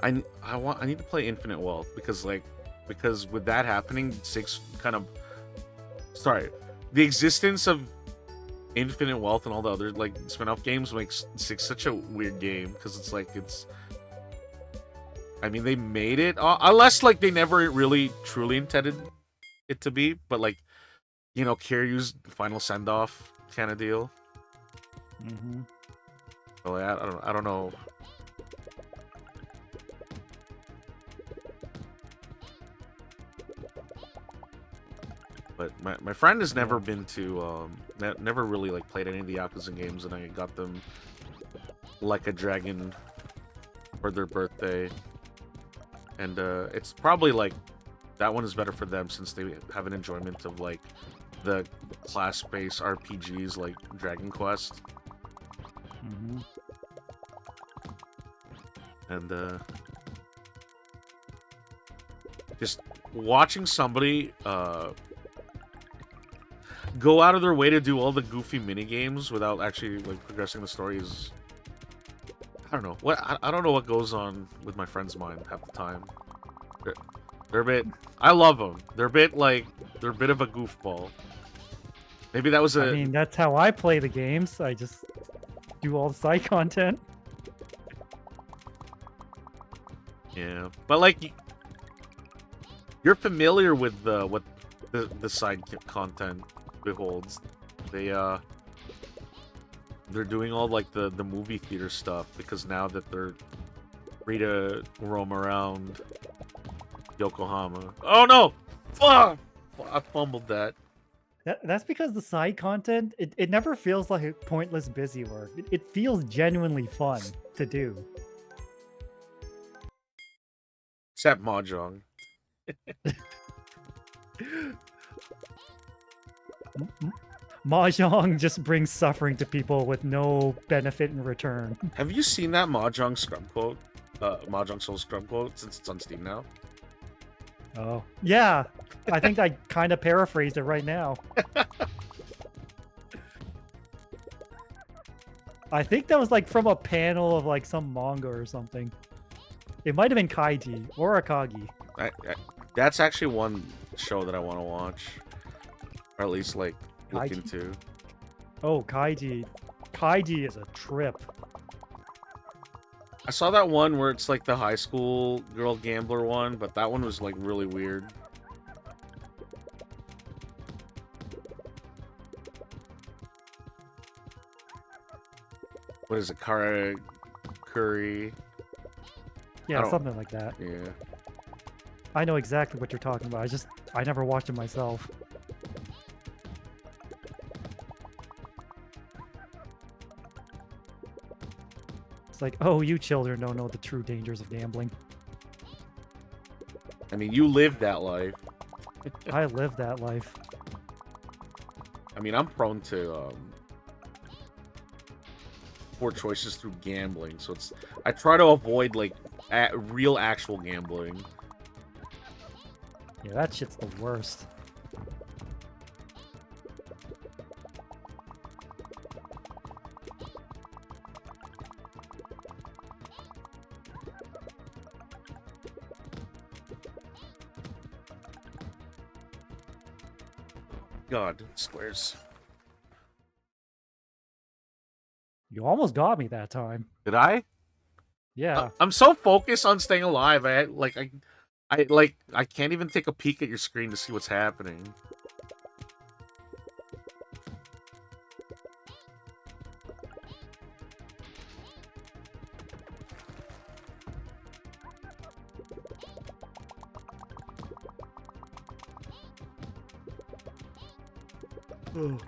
I need to play Infinite Wealth because with that happening, 6 kind of the existence of Infinite Wealth and all the other like spin-off games makes 6 such a weird game because it's I mean they made it unless like they never really truly intended it to be, but like you know Kiryu's final send-off kind of deal. Mm-hmm. So I don't know. But my friend has never been to never really like played any of the Yakuza games, and I got them Like a Dragon for their birthday, and it's probably like that one is better for them since they have an enjoyment of like the class-based RPGs like Dragon Quest, Mm-hmm. and just watching somebody go out of their way to do all the goofy mini games without actually like progressing the story is I don't know what I don't know what goes on with my friend's mind half the time. They're a bit. I love them. They're a bit of a goofball. Maybe that was I mean, that's how I play the games. I just do all the side content. Yeah, but like you're familiar with what the side content beholds. They're doing all like the movie theater stuff because now that they're free to roam around Yokohama. Oh no! Fuck! I fumbled that. That's because the side content, it never feels like a pointless busy work. It feels genuinely fun to do. Except Mahjong. Mahjong just brings suffering to people with no benefit in return. Have you seen that Mahjong scrum quote? Mahjong Soul scrum quote since it's on Steam now? Oh. Yeah. I think I kind of paraphrased it right now. I think that was like from a panel of like some manga or something. It might have been Kaiji or Akagi. That's actually one show that I want to watch. Or at least like look Kaiji? into. Oh, Kaiji. Kaiji is a trip. I saw that one where it's like the high school girl gambler one, but that one was like really weird. What is it? Curry? Yeah, something like that. Yeah. I know exactly what you're talking about. I never watched it myself. It's like, oh, you children don't know the true dangers of gambling. I mean, you lived that life. I lived that life. I mean, I'm prone to poor choices through gambling, so I try to avoid like real actual gambling. Yeah, that shit's the worst. God, squares. You almost got me that time. Did I? Yeah. I'm so focused on staying alive. I can't even take a peek at your screen to see what's happening. I'm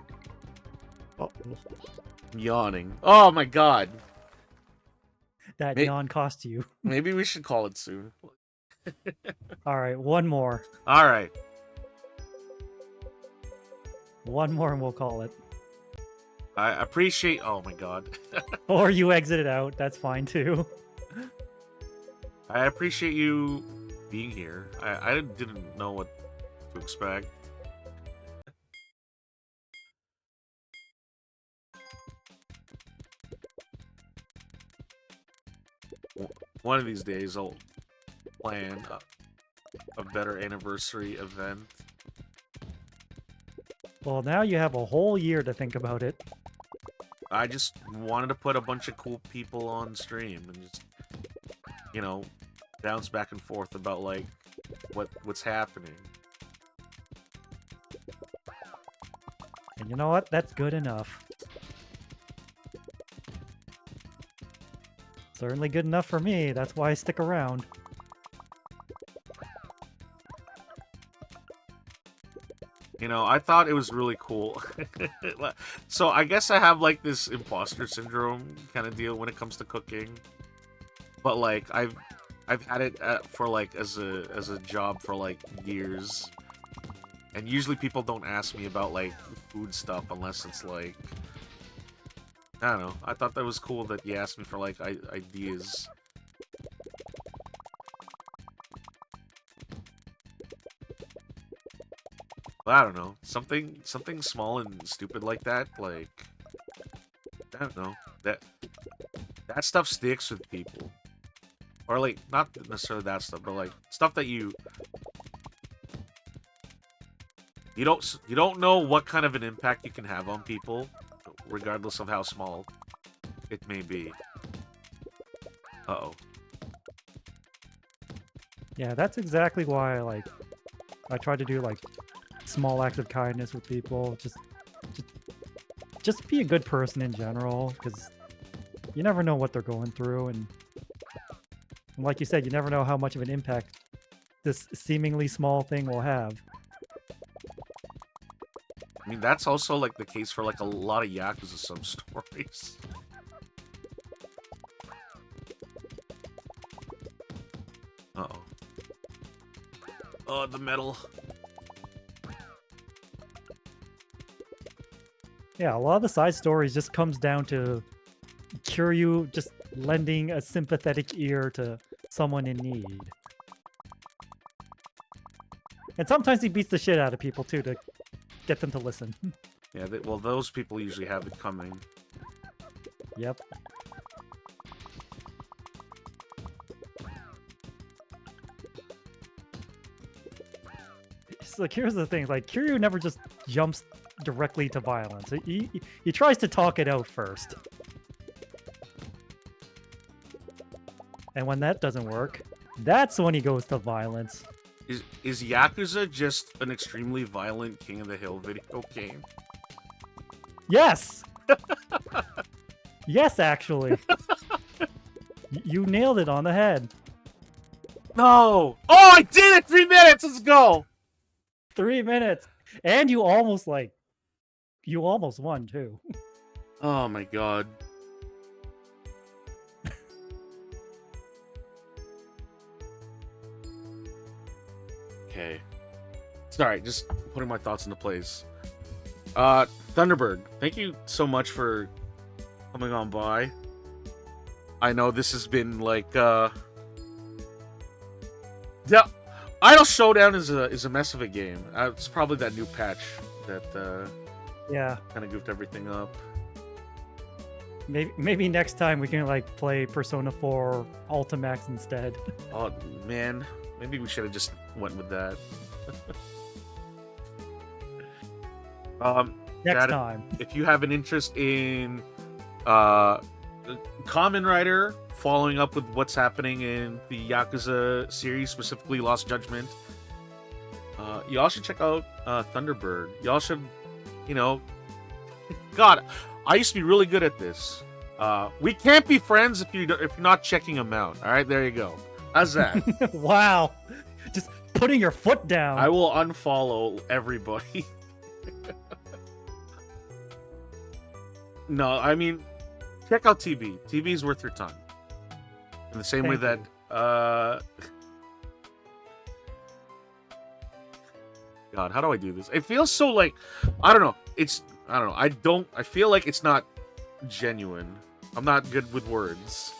yawning. Oh my god. that May- yawn cost you. Maybe we should call it soon. All right, one more. All right. One more and we'll call it. I appreciate. Oh my god. Or you exit it out. That's fine too. I appreciate you being here. I didn't know what to expect. One of these days, I'll plan a better anniversary event. Well, now you have a whole year to think about it. I just wanted to put a bunch of cool people on stream and just, you know, bounce back and forth about like what's happening. And you know what? That's good enough. Certainly good enough for me. That's why I stick around. You know, I thought it was really cool. So I guess I have like this imposter syndrome kind of deal when it comes to cooking. But like I've had it for like as a job for like years. And usually people don't ask me about like food stuff unless it's like, I don't know. I thought that was cool that you asked me for like ideas. But I don't know. Something small and stupid like that, like I don't know. That stuff sticks with people. Or like not necessarily that stuff, but like stuff that you don't know what kind of an impact you can have on people, regardless of how small it may be. Uh-oh. Yeah, that's exactly why I try to do like small acts of kindness with people. Just be a good person in general, because you never know what they're going through, and like you said, you never know how much of an impact this seemingly small thing will have. I mean, that's also like the case for like a lot of Yakuza sub stories. Uh-oh. Oh, the metal. Yeah, a lot of the side stories just comes down to Kiryu just lending a sympathetic ear to someone in need. And sometimes he beats the shit out of people too to get them to listen. Yeah, well, those people usually have it coming. Yep. It's like, here's the thing, like, Kiryu never just jumps directly to violence. He tries to talk it out first. And when that doesn't work, that's when he goes to violence. Is Yakuza just an extremely violent King of the Hill video game? Yes! Yes, actually. You nailed it on the head. No! Oh, I did it! 3 minutes! Let's go! 3 minutes. And you almost won, too. Oh my god. Okay. Sorry, just putting my thoughts into place. Thunderbird, thank you so much for coming on by. I know this has been like yeah, Idle Showdown is a mess of a game. It's probably that new patch that Yeah. kind of goofed everything up. Maybe next time we can like play Persona 4 Ultimax instead. Oh man, maybe we should have just went with that. Next Chad, time. if you have an interest in Kamen Rider, following up with what's happening in the Yakuza series, specifically Lost Judgment, y'all should check out Thunderbird. Y'all should, you know, God, I used to be really good at this. We can't be friends if you're not checking them out. All right, there you go. How's that? Wow. Just putting your foot down. I will unfollow everybody. No, I mean, check out TV. TV is worth your time. In the same way that Thank God, how do I do this? It feels so like I don't know. I don't know. I feel like it's not genuine. I'm not good with words.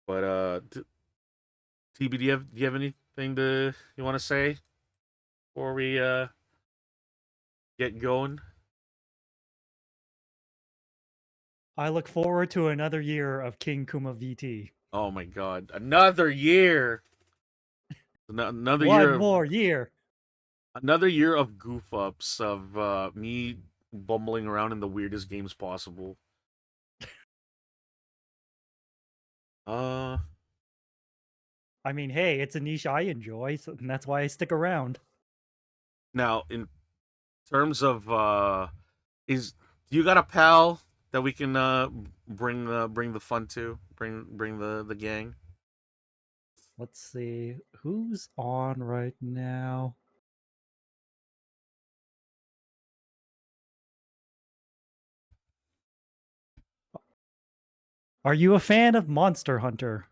But TB, do you have anything you want to say before we get going? I look forward to another year of King Kuma VT. Oh my God, another year. Another year One of more year. goof ups of me bumbling around in the weirdest games possible. Uh I mean, hey, it's a niche I enjoy, so and that's why I stick around. Now in terms of is do you got a pal that we can bring the fun to? Bring the gang? Let's see who's on right now. Are you a fan of Monster Hunter?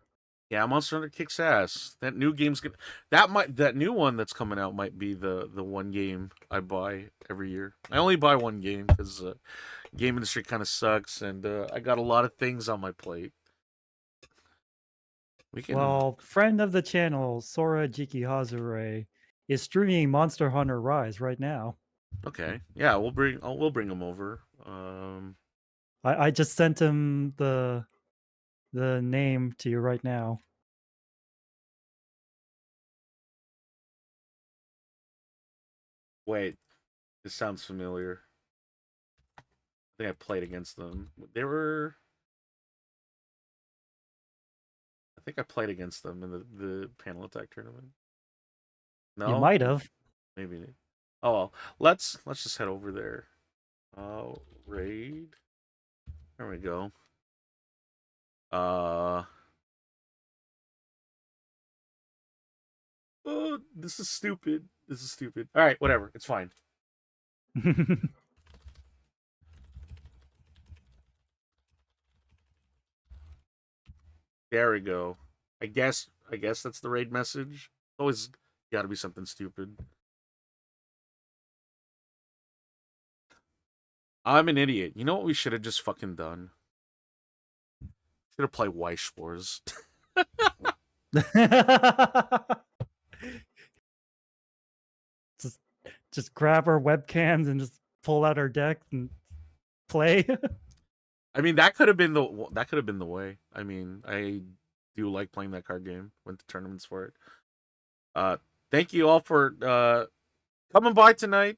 Yeah, Monster Hunter kicks ass. That new game's gonna that new one that's coming out might be the one game I buy every year. I only buy one game because game industry kind of sucks, and I got a lot of things on my plate. We can Well, friend of the channel, Sora Jiki Hazure, is streaming Monster Hunter Rise right now. okay. Yeah, we'll bring them over. I just sent him the name to you right now. Wait, this sounds familiar. I think I played against them. They were. I think I played against them in the panel attack tournament. You No, might have. maybe. Oh well, let's just head over there. Raid. There we go. Uh. Oh, this is stupid. This is stupid. All right, whatever. It's fine. There we go. I guess that's the raid message. Always got to be something stupid. I'm an idiot. You know what we should have just fucking done? Should have played Weiss Wars. just just grab our webcams and just pull out our deck and play. I mean, that could have been the way. I mean, I do like playing that card game. Went to tournaments for it. Thank you all for coming by tonight.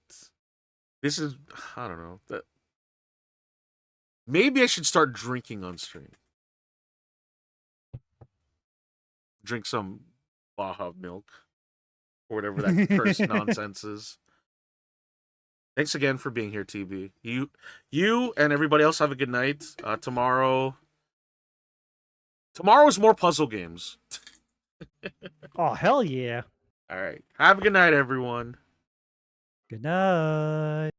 This is I don't know. Maybe I should start drinking on stream. Drink some Baja milk or whatever that cursed nonsense is. Thanks again for being here, TB. You and everybody else have a good night. Tomorrow is more puzzle games. Oh, hell yeah. All right. Have a good night, everyone. Good night.